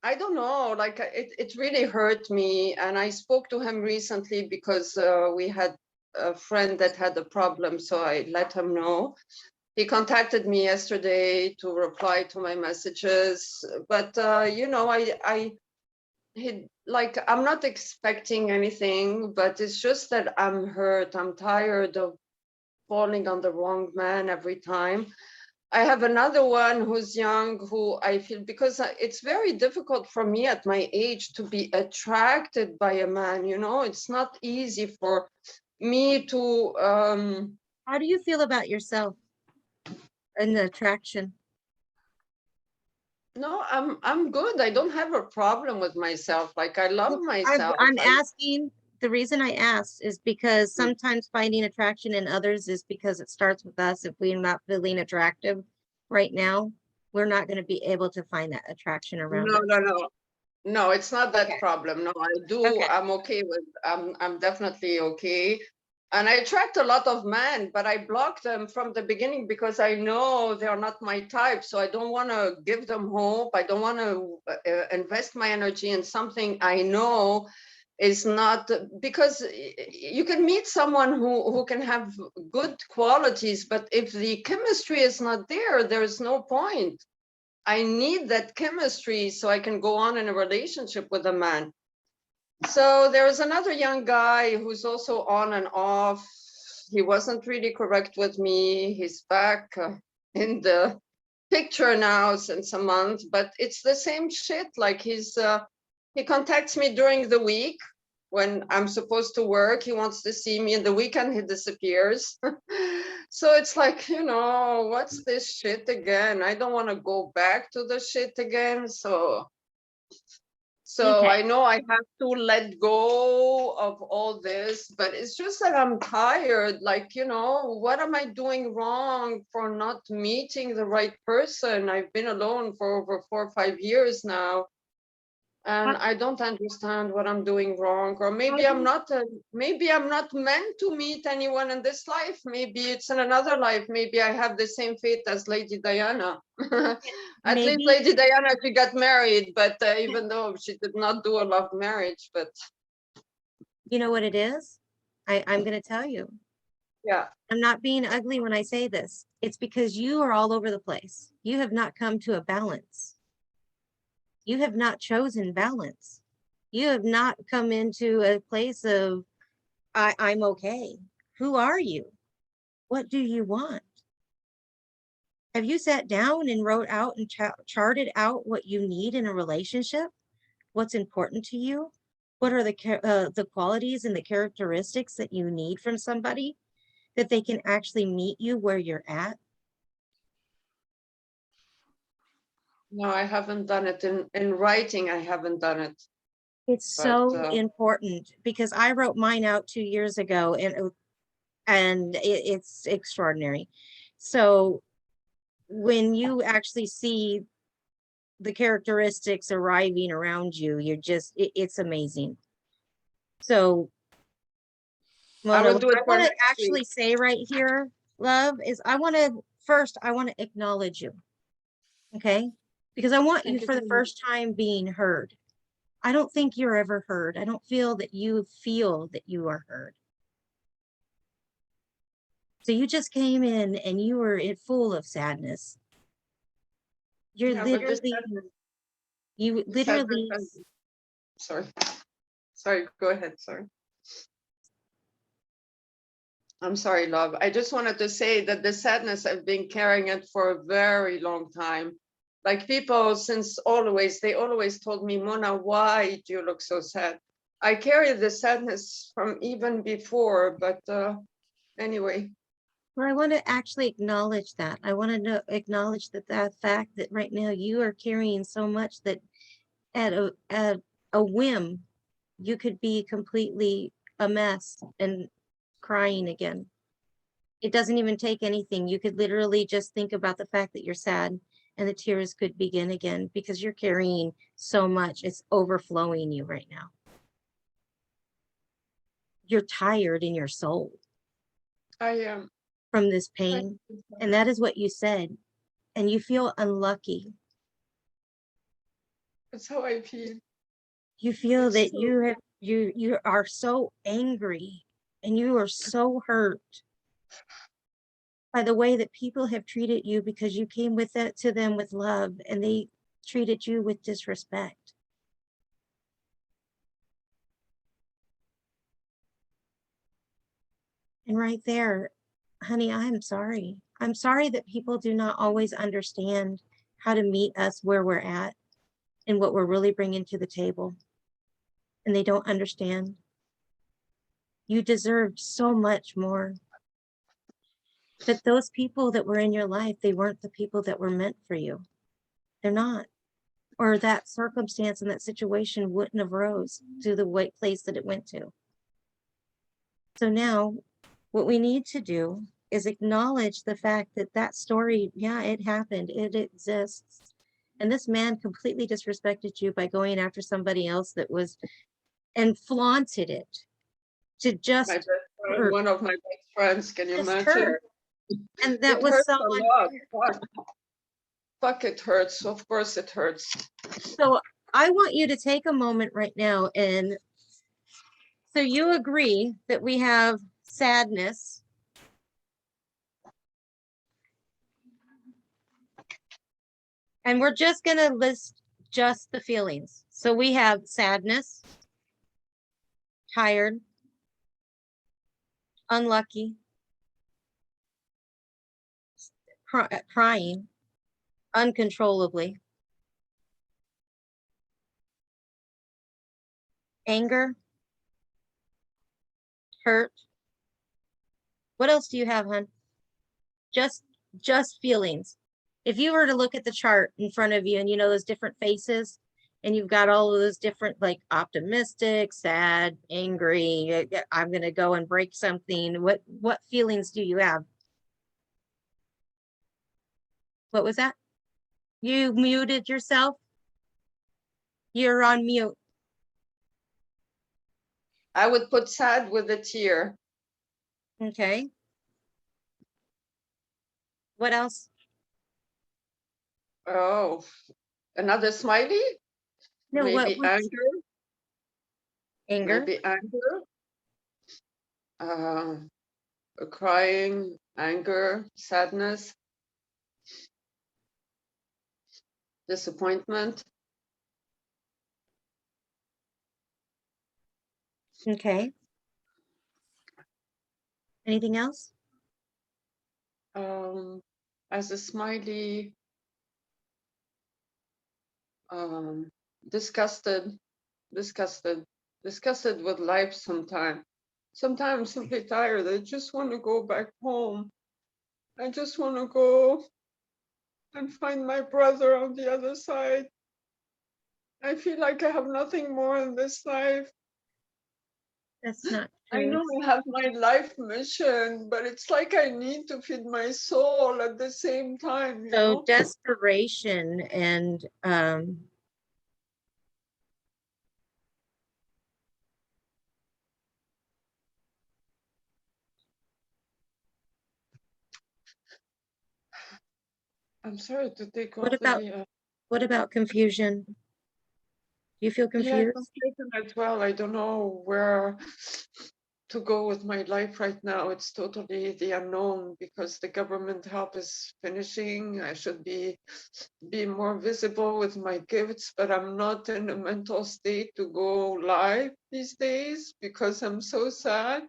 I don't know, like it really hurt me. And I spoke to him recently because we had a friend that had a problem, so I let him know. He contacted me yesterday to reply to my messages, but I'm not expecting anything, but it's just that I'm hurt. I'm tired of falling on the wrong man every time. I have another one who's young, who I feel, because it's very difficult for me at my age to be attracted by a man, you know, it's not easy for me to, How do you feel about yourself and the attraction? no, I'm good. I don't have a problem with myself. Like, I love Well, myself. I'm asking, the reason I asked is because sometimes finding attraction in others is because it starts with us. If we're not feeling attractive right now, we're not going to be able to find that attraction around No, us. no, no. No, it's not that Okay. problem. No, I do. Okay. I'm okay with, I'm definitely okay. And I attract a lot of men, but I block them from the beginning because I know they're not my type. So I don't want to give them hope. I don't want to invest my energy in something I know is not, because you can meet someone who can have good qualities, but if the chemistry is not there, there's no point. I need that chemistry so I can go on in a relationship with a man. So there is another young guy who's also on and off. He wasn't really correct with me. He's back in the picture now since a month, but it's the same shit. Like, he contacts me during the week when I'm supposed to work. He wants to see me in the weekend, he disappears. So it's like, you know, what's this shit again? I don't want to go back to the shit again. So Okay. I know I have to let go of all this, but it's just that I'm tired. Like, you know, what am I doing wrong for not meeting the right person? I've been alone for over 4 or 5 years now, and I don't understand what I'm doing wrong. Or maybe maybe I'm not meant to meet anyone in this life. Maybe it's in another life. Maybe I have the same fate as Lady Diana. At least Maybe, Lady Diana, she got married, but even though she did not do a love marriage, but you know what it is? I'm going to tell you. yeah. I'm not being ugly when I say this. It's because you are all over the place. You have not come to a balance. You have not chosen balance. You have not come into a place of, I'm okay. Who are you? What do you want? Have you sat down and wrote out and charted out what you need in a relationship? What's important to you? What are the qualities and the characteristics that you need from somebody that they can actually meet you where you're at? No, I haven't done it in writing. I haven't done it. It's But so important because I wrote mine out 2 years ago and it's extraordinary. So when you actually see the characteristics arriving around you, you're just, it's amazing. So I Mona, will what do it I for want to next week. actually say right here, love, is I want to acknowledge you. Okay. Because I want you Thank you for so the much. first time being heard. I don't think you're ever heard. I don't feel that you feel that you are heard. So you just came in and you were full of sadness. You're Yeah, but literally, you this sadness literally, sorry. Sorry, go ahead. Sorry. I'm sorry, love. I just wanted to say that the sadness, I've been carrying it for a very long time. Like, people since always, they always told me, Mona, why do you look so sad? I carry the sadness from even before, but anyway. well, I want to actually acknowledge that. I want to acknowledge that fact that right now you are carrying so much that at a whim, you could be completely a mess and crying again. It doesn't even take anything. You could literally just think about the fact that you're sad and the tears could begin again because you're carrying so much. It's overflowing you right now. You're tired in your soul I am. from this pain. And that is what you said. And you feel unlucky. That's how I feel. You feel It's that true. you are so angry and you are so hurt by the way that people have treated you because you came with that to them with love and they treated you with disrespect. And right there, honey, I'm sorry. I'm sorry that people do not always understand how to meet us where we're at and what we're really bringing to the table. And they don't understand. You deserved so much more. But those people that were in your life, they weren't the people that were meant for you. They're not. Or that circumstance and that situation wouldn't have rose to the white place that it went to. So now what we need to do is acknowledge the fact that that story, yeah, it happened, it exists. And this man completely disrespected you by going after somebody else that was, and flaunted it to just My best friend, hurt, one of my best friends, can you just imagine? hurt. And that It was hurts so a lot. unfair. Fuck, it hurts. Of course it hurts. So I want you to take a moment right now, and so you agree that we have sadness, and we're just going to list just the feelings. So we have sadness, tired, unlucky, crying uncontrollably, anger, hurt. What else do you have, hon? Just feelings. If you were to look at the chart in front of you and you know those different faces, and you've got all of those different, like optimistic, sad, angry, I'm gonna go and break something. What feelings do you have? What was that? You muted yourself? You're on mute. I would put sad with a tear. Okay. What else? Oh, another smiley? No, Maybe what's anger. anger? Maybe anger. Crying, anger, sadness, disappointment. Okay. Anything else? As a smiley, disgusted with life sometimes. Sometimes I'm simply tired. I just want to go back home. I just want to go and find my brother on the other side. I feel like I have nothing more in this life. That's not I know true. I have my life mission, but it's like I need to feed my soul at the same time, you So know? desperation and I'm sorry to take all what about confusion? Do you feel yeah, confused? confusion as well. I don't know where to go with my life right now. It's totally the unknown because the government help is finishing. I should be more visible with my gifts, but I'm not in a mental state to go live these days because I'm so sad.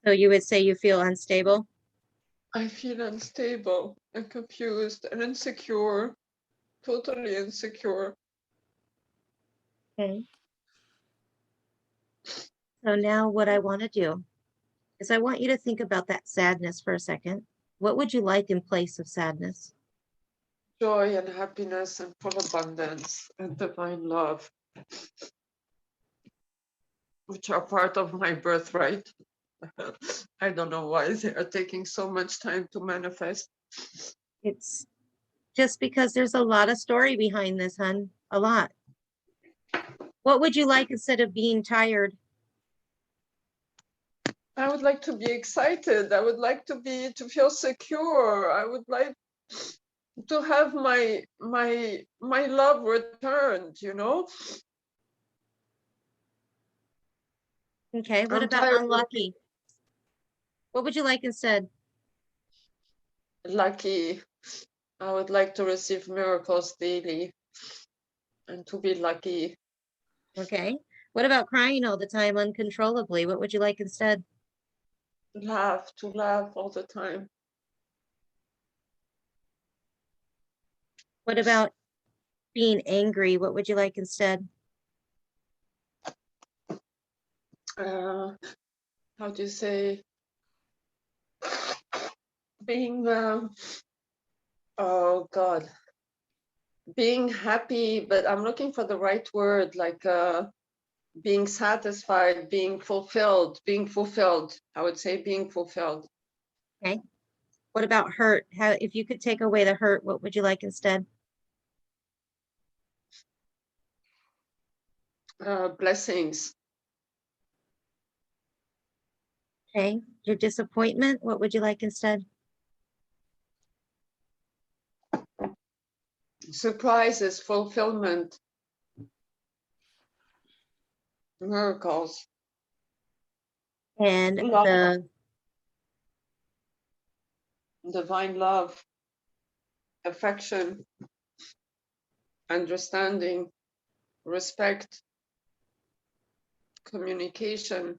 So you would say you feel unstable? I feel unstable and confused and insecure, totally insecure. Okay. So now what I want to do is I want you to think about that sadness for a second. What would you like in place of sadness? Joy and happiness and full abundance and divine love, which are part of my birthright. I don't know why they are taking so much time to manifest. It's just because there's a lot of story behind this, hun. A lot. What would you like instead of being tired? I would like to be excited. I would like to feel secure. I would like to have my love returned, you know? Okay, what I'm about tired of unlucky? What would you like instead? being lucky. I would like to receive miracles daily and to be lucky. Okay. What about crying all the time uncontrollably? What would you like instead? to laugh all the time. What about being angry? What would you like instead? How do you say? Being, oh God, being happy, but I'm looking for the right word, like being satisfied, being fulfilled, I would say being fulfilled. Okay. What about hurt? How, if you could take away the hurt, what would you like instead? Blessings. Okay. Your disappointment, what would you like instead? Surprises, fulfillment, miracles, And love, the divine love, affection, understanding, respect, communication,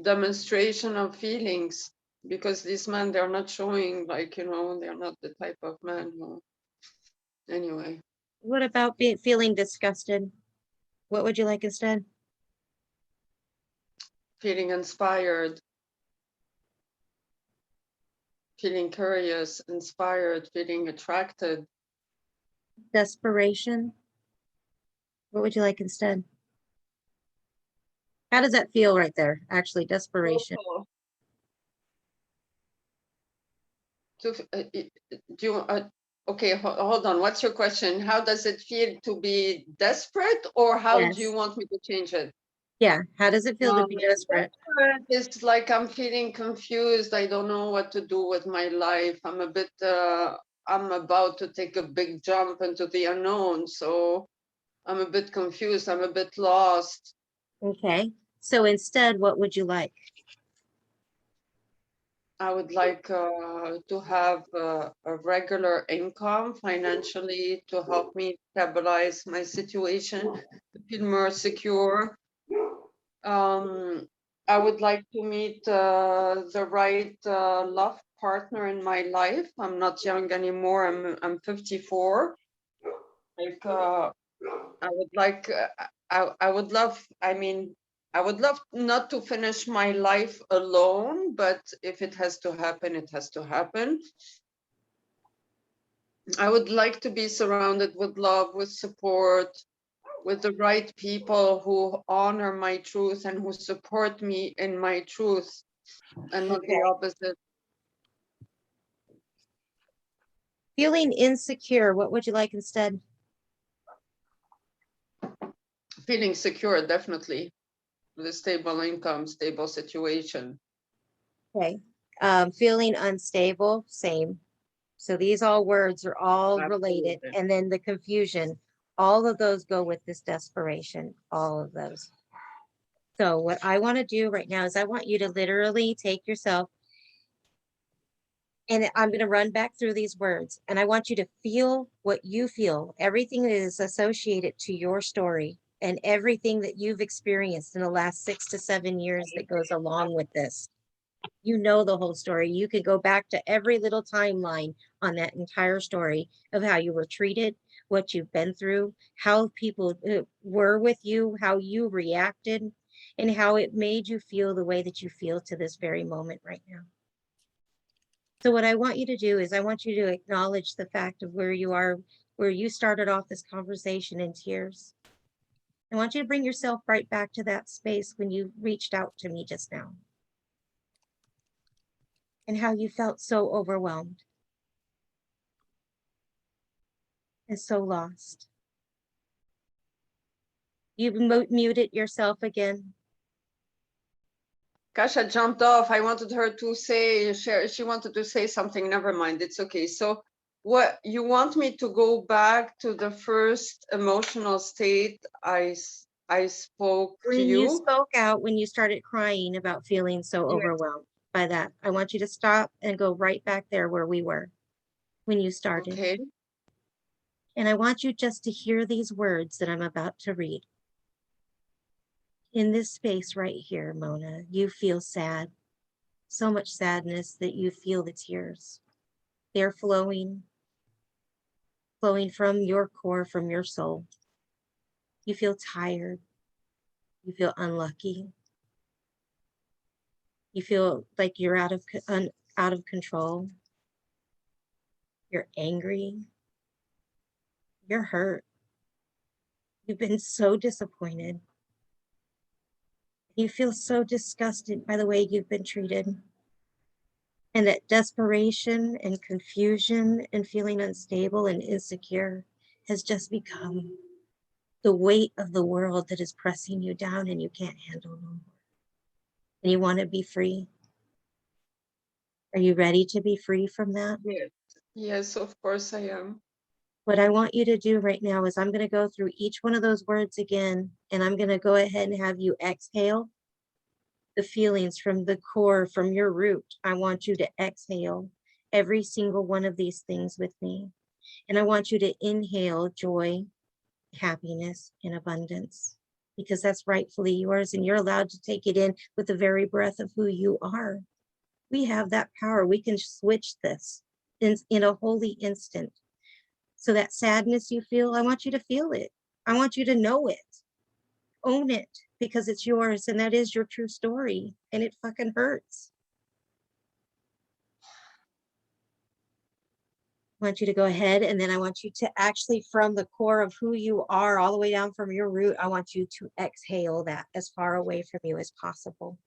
demonstration of feelings, because these men, they're not showing, like, you know, they're not the type of man who, anyway, what about being feeling disgusted? What would you like instead? feeling inspired, feeling curious, inspired, feeling attracted, Desperation. What would you like instead? How does that feel right there? Actually, desperation. hopeful. Do you, okay, hold on, what's your question? How does it feel to be desperate, or how do you Yes. want me to change it? Yeah. How does it feel to be desperate? It's like I'm feeling confused. I don't know what to do with my life. I'm a bit, I'm about to take a big jump into the unknown. So I'm a bit confused. I'm a bit lost. Okay. So instead, what would you like? I would like to have a regular income financially to help me stabilize my situation, to feel more secure. I would like to meet the right love partner in my life. I'm not young anymore. I'm 54. Like I would like I would love. I mean, I would love not to finish my life alone, but if it has to happen, it has to happen. I would like to be surrounded with love, with support, with the right people who honor my truth and who support me in my truth, and not the opposite. Feeling insecure, what would you like instead? Feeling secure, definitely, with a stable income, stable situation. Okay. Feeling unstable, same. So these all words are all related. Absolutely. And then the confusion, all of those go with this desperation, all of those. So what I want to do right now is I want you to literally take yourself and I'm going to run back through these words and I want you to feel what you feel. Everything that is associated to your story and everything that you've experienced in the last 6 to 7 years that goes along with this. You know the whole story. You could go back to every little timeline on that entire story of how you were treated, what you've been through, how people were with you, how you reacted, and how it made you feel the way that you feel to this very moment right now. So what I want you to do is I want you to acknowledge the fact of where you are, where you started off this conversation in tears. I want you to bring yourself right back to that space when you reached out to me just now. And how you felt so overwhelmed and so lost. You've muted yourself again. Kasha jumped off. I wanted her to say, she wanted to say something. Never mind, it's okay. So what you want me to go back to the first emotional state I spoke to When you you? spoke out, when you started crying about feeling so Yes. overwhelmed by that, I want you to stop and go right back there where we were when you started. Okay. And I want you just to hear these words that I'm about to read. In this space right here, Mona, you feel sad. so much sadness that you feel the tears. They're flowing from your core, from your soul. You feel tired. You feel unlucky. You feel like you're out of control. You're angry. You're hurt. You've been so disappointed. You feel so disgusted by the way you've been treated. And that desperation and confusion and feeling unstable and insecure has just become the weight of the world that is pressing you down and you can't handle no more. And you want to be free. Are you ready to be free from that? Yes. Yes, of course I am. What I want you to do right now is I'm going to go through each one of those words again, and I'm going to go ahead and have you exhale the feelings from the core, from your root. I want you to exhale every single one of these things with me. And I want you to inhale joy, happiness, and abundance, because that's rightfully yours, and you're allowed to take it in with the very breath of who you are. We have that power. We can switch this in a holy instant. So that sadness you feel, I want you to feel it. I want you to know it. Own it, because it's yours, and that is your true story, and it fucking hurts. I want you to go ahead, and then I want you to actually, from the core of who you are, all the way down from your root, I want you to exhale that as far away from you as possible.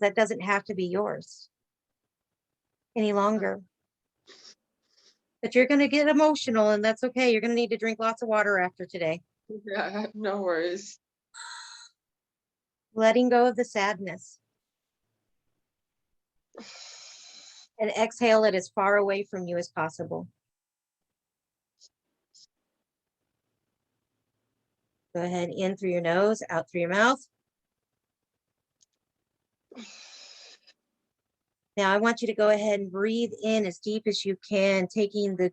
That doesn't have to be yours any longer. But you're going to get emotional, and that's okay. You're going to need to drink lots of water after today. Yeah, no worries. Letting go of the sadness. And exhale it as far away from you as possible. Go ahead, in through your nose, out through your mouth. Now I want you to go ahead and breathe in as deep as you can, taking the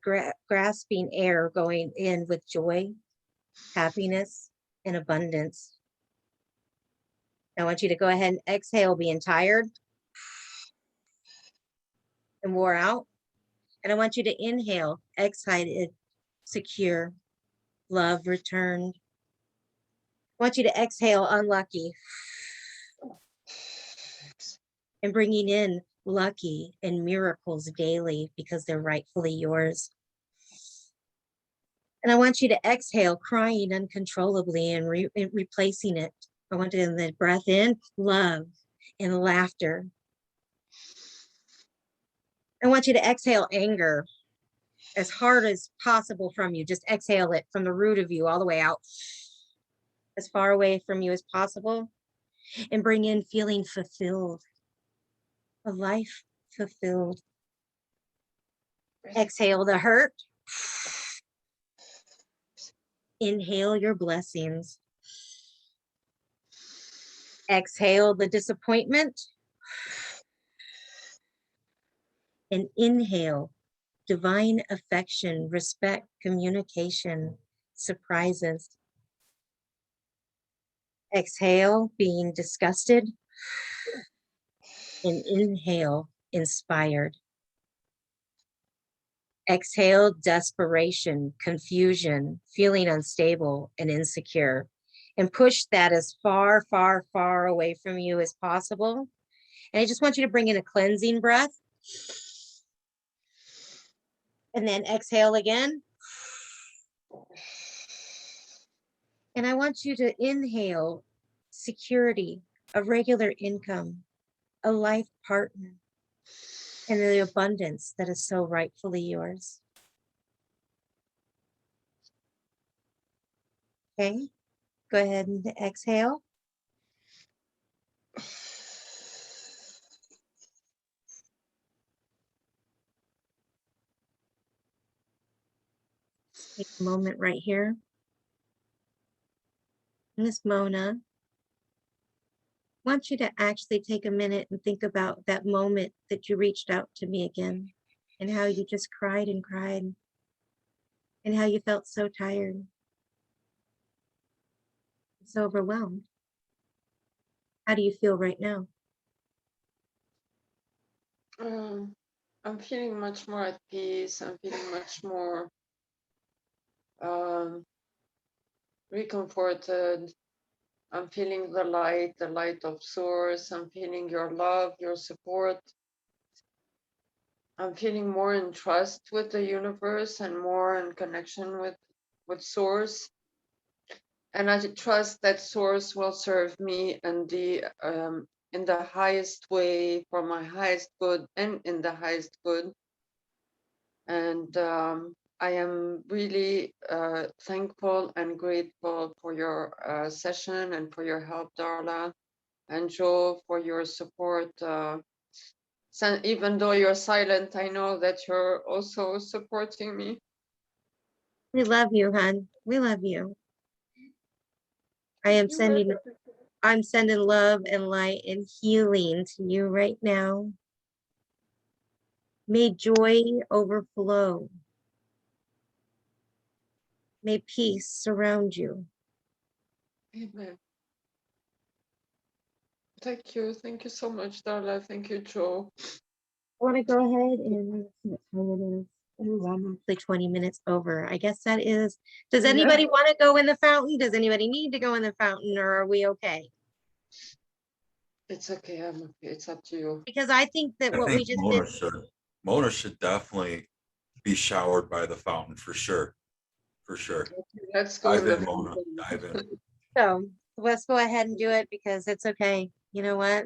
grasping air, going in with joy, happiness, and abundance. I want you to go ahead and exhale, being tired and wore out. And I want you to inhale, excited, secure, love returned. I want you to exhale, unlucky, and bringing in lucky and miracles daily, because they're rightfully yours. And I want you to exhale, crying uncontrollably, and replacing it. I want you to breath in love and laughter. I want you to exhale anger as hard as possible from you. Just exhale it from the root of you all the way out, as far away from you as possible. And bring in feeling fulfilled, a life fulfilled. Exhale the hurt. Inhale your blessings. Exhale the disappointment. And inhale divine affection, respect, communication, surprises. Exhale being disgusted. And inhale inspired. Exhale desperation, confusion, feeling unstable and insecure. And push that as far, far, far away from you as possible. And I just want you to bring in a cleansing breath. And then exhale again. And I want you to inhale security, a regular income, a life partner, and the abundance that is so rightfully yours. Okay, go ahead and exhale. Take a moment right here. Miss Mona, I want you to actually take a minute and think about that moment that you reached out to me again, and how you just cried and cried, and how you felt so tired, so overwhelmed. How do you feel right now? I'm feeling much more at peace. I'm feeling much more um, recomforted. I'm feeling the light of source. I'm feeling your love, your support. I'm feeling more in trust with the universe and more in connection with source. And I trust that source will serve me in the highest way for my highest good and in the highest good. And I am really thankful and grateful for your session and for your help, Darla, and Joe for your support. Even though you're silent, I know that you're also supporting me. We love you, hon. We love you. I'm sending love and light and healing to you right now. May joy overflow. May peace surround you. Amen. Thank you. Thank you so much, Darla. Thank you, Joe. I want to go ahead and see what time it is. Ooh, I'm actually 20 minutes over. I guess that is. Does Yeah. anybody want to go in the fountain? Does anybody need to go in the fountain, or are we okay? It's okay. I'm okay. It's up to you. Because I think that I what we think just did. Mona should definitely be showered by the fountain for sure. For sure. Let's go in Dive the in, Mona. fountain. Dive in. So let's go ahead and do it because it's okay. You know what?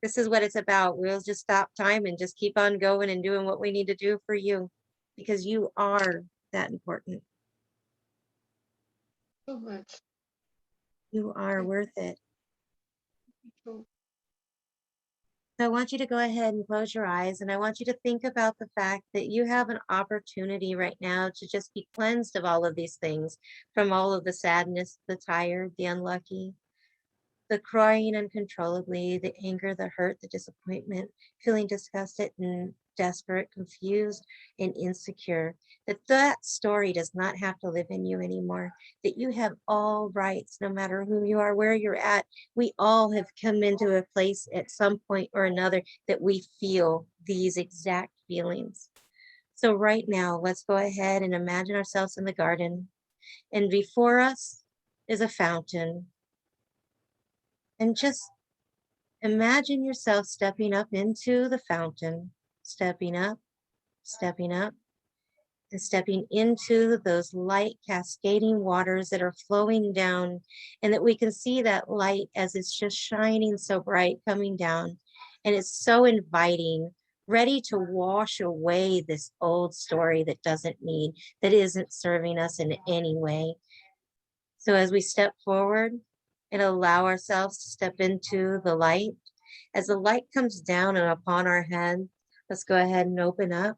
This is what it's about. We'll just stop time and just keep on going and doing what we need to do for you because you are that important. So much. You are Thank worth it. you. So I want you to go ahead and close your eyes and I want you to think about the fact that you have an opportunity right now to just be cleansed of all of these things, from all of the sadness, the tired, the unlucky, the crying uncontrollably, the anger, the hurt, the disappointment, feeling disgusted and desperate, confused and insecure, that story does not have to live in you anymore, that you have all rights, no matter who you are, where you're at. We all have come into a place at some point or another that we feel these exact feelings. So right now, let's go ahead and imagine ourselves in the garden, and before us is a fountain. And just imagine yourself stepping up into the fountain, stepping up, and stepping into those light cascading waters that are flowing down, and that we can see that light as it's just shining so bright coming down. And it's so inviting, ready to wash away this old story that doesn't need, that isn't serving us in any way. So as we step forward and allow ourselves to step into the light, as the light comes down and upon our head, let's go ahead and open up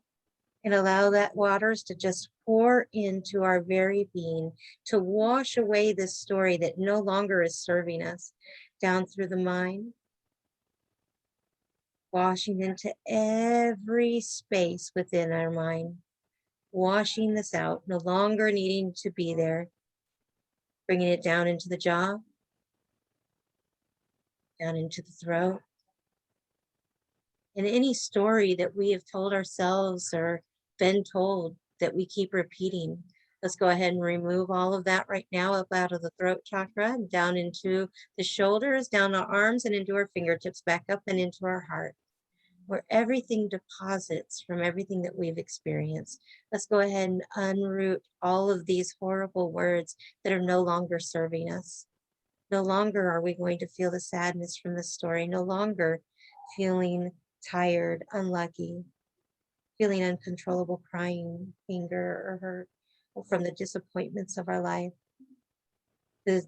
and allow that waters to just pour into our very being, to wash away this story that no longer is serving us, down through the mind, washing into every space within our mind, washing this out, no longer needing to be there, bringing it down into the jaw, down into the throat. And any story that we have told ourselves or been told that we keep repeating, let's go ahead and remove all of that right now, up out of the throat chakra and down into the shoulders, down our arms and into our fingertips, back up and into our heart, where everything deposits from everything that we've experienced. Let's go ahead and unroot all of these horrible words that are no longer serving us. No longer are we going to feel the sadness from the story, no longer feeling tired, unlucky, feeling uncontrollable crying, anger, or hurt, or from the disappointments of our life, the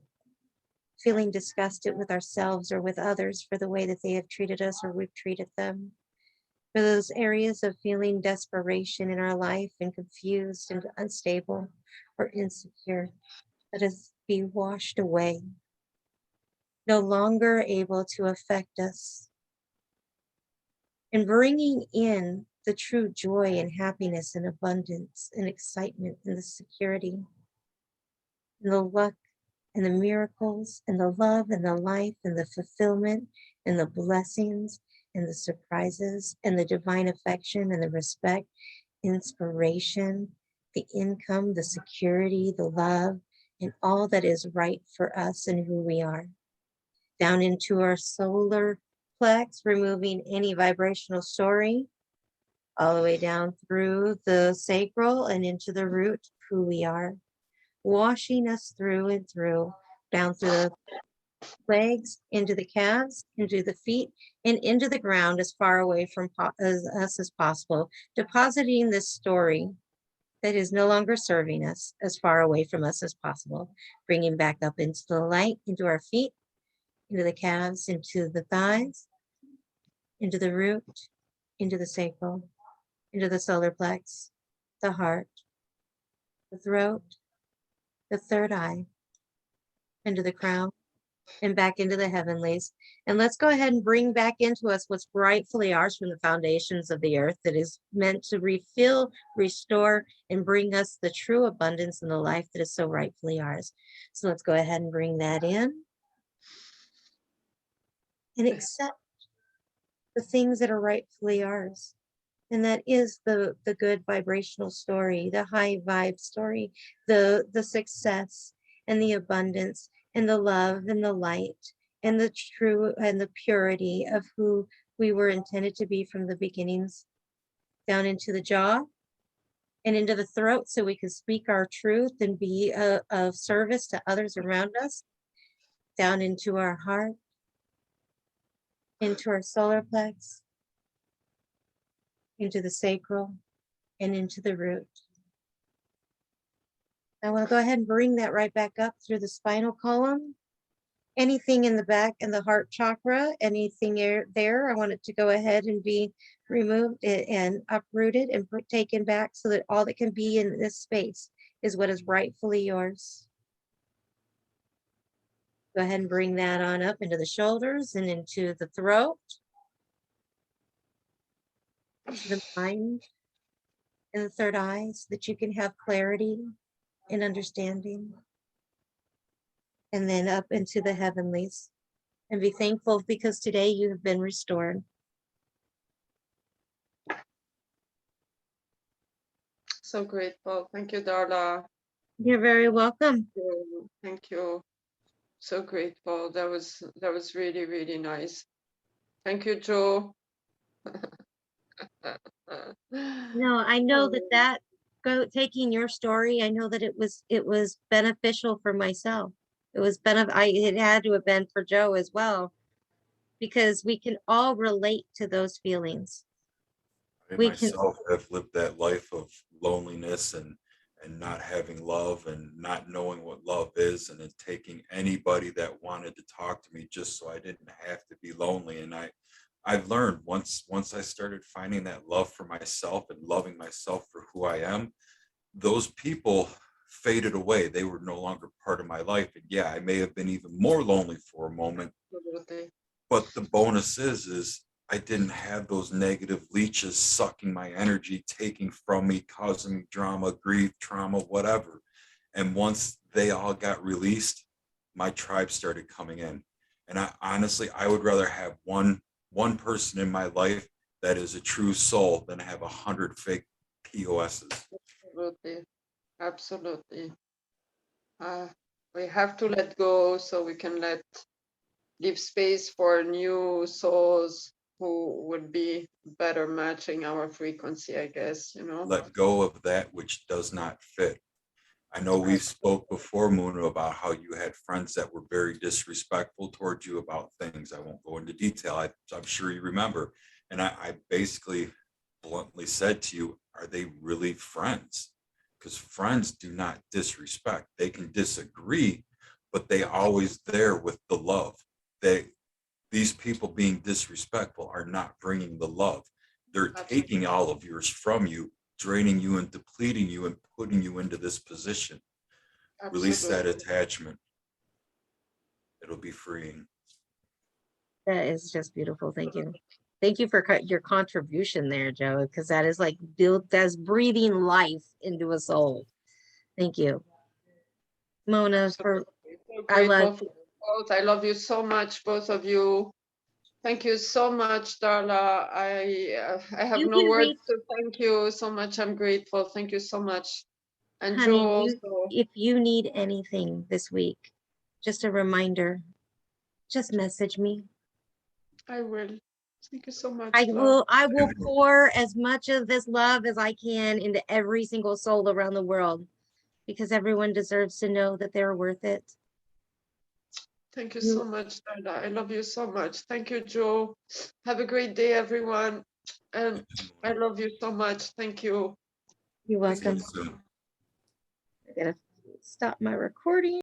feeling disgusted with ourselves or with others for the way that they have treated us or we've treated them, for those areas of feeling desperation in our life and confused and unstable or insecure. Let us be washed away, no longer able to affect us, and bringing in the true joy and happiness and abundance and excitement and the security and the luck and the miracles and the love and the life and the fulfillment and the blessings and the surprises and the divine affection and the respect, inspiration, the income, the security, the love, and all that is right for us and who we are. Down into our solar plex, removing any vibrational story, all the way down through the sacral and into the root of who we are, washing us through and through, down through the legs, into the calves, into the feet, and into the ground as far away from us as possible, depositing this story that is no longer serving us as far away from us as possible, bringing back up into the light, into our feet, into the calves, into the thighs, into the root, into the sacral, into the solar plex, the heart, the throat, the third eye, into the crown, and back into the heavenlies. And let's go ahead and bring back into us what's rightfully ours from the foundations of the earth, that is meant to refill, restore, and bring us the true abundance and the life that is so rightfully ours. So let's go ahead and bring that in and accept the things that are rightfully ours. And that is the good vibrational story, the high vibe story, the success and the abundance and the love and the light and the true and the purity of who we were intended to be from the beginnings, down into the jaw and into the throat, so we can speak our truth and be of service to others around us, down into our heart, into our solar plex, into the sacral, and into the root. I want to go ahead and bring that right back up through the spinal column. Anything in the back and the heart chakra, anything there, I want it to go ahead and be removed and uprooted and taken back, so that all that can be in this space is what is rightfully yours. Go ahead and bring that on up into the shoulders and into the throat, the mind, and the third eye, so that you can have clarity and understanding. And then up into the heavenlies, and be thankful because today you have been restored. So grateful. Thank you, Darla. You're very welcome. Thank you. So grateful. That was really, really nice. Thank you, Joe. No, I know that taking your story, I know that it was beneficial for myself. It had to have been for Joe as well, because we can all relate to those feelings. I We can- myself have lived that life of loneliness and not having love and not knowing what love is, and then taking anybody that wanted to talk to me just so I didn't have to be lonely. And I've learned once I started finding that love for myself and loving myself for who I am, those people faded away. They were no longer part of my life. And yeah, I may have been even more lonely for a moment, Absolutely. but the bonus is I didn't have those negative leeches sucking my energy, taking from me, causing me drama, grief, trauma, whatever. And once they all got released, my tribe started coming in. And I would rather have one person in my life that is a true soul than have 100 fake POSs. Absolutely. Absolutely. We have to let go so we can give space for new souls who would be better matching our frequency, I guess, Let go of that which does not fit. I know we spoke before, Muna, about how you had friends that were very disrespectful towards you about things. I won't go into detail. I'm sure you remember. And I basically bluntly said to you, are they really friends? Because friends do not disrespect. They can disagree, but they always there with the love. These people being disrespectful are not bringing the love. They're taking all of yours from you, draining you and depleting you and putting you into this position. Release that attachment. It'll be freeing. That is just beautiful. Thank you. Thank you for your contribution there, Joe, because that is like that's breathing life into a soul. Thank you. Mona, for I love- grateful for you both. I love you so much, both of you. Thank you so much, Darla. I have You no can words reach- to thank you so much. I'm grateful. Thank you so much. And Honey, Joe also. if you need anything this week, just a reminder, just message me. I will. Thank you so much. I love. will pour as much of this love as I can into every single soul around the world because everyone deserves to know that they're worth it. Thank you You- so much, Darla. I love you so much. Thank you, Joe. Have a great day, everyone. And I love you so much. Thank you. You're Thank you. welcome. I gotta stop my recording.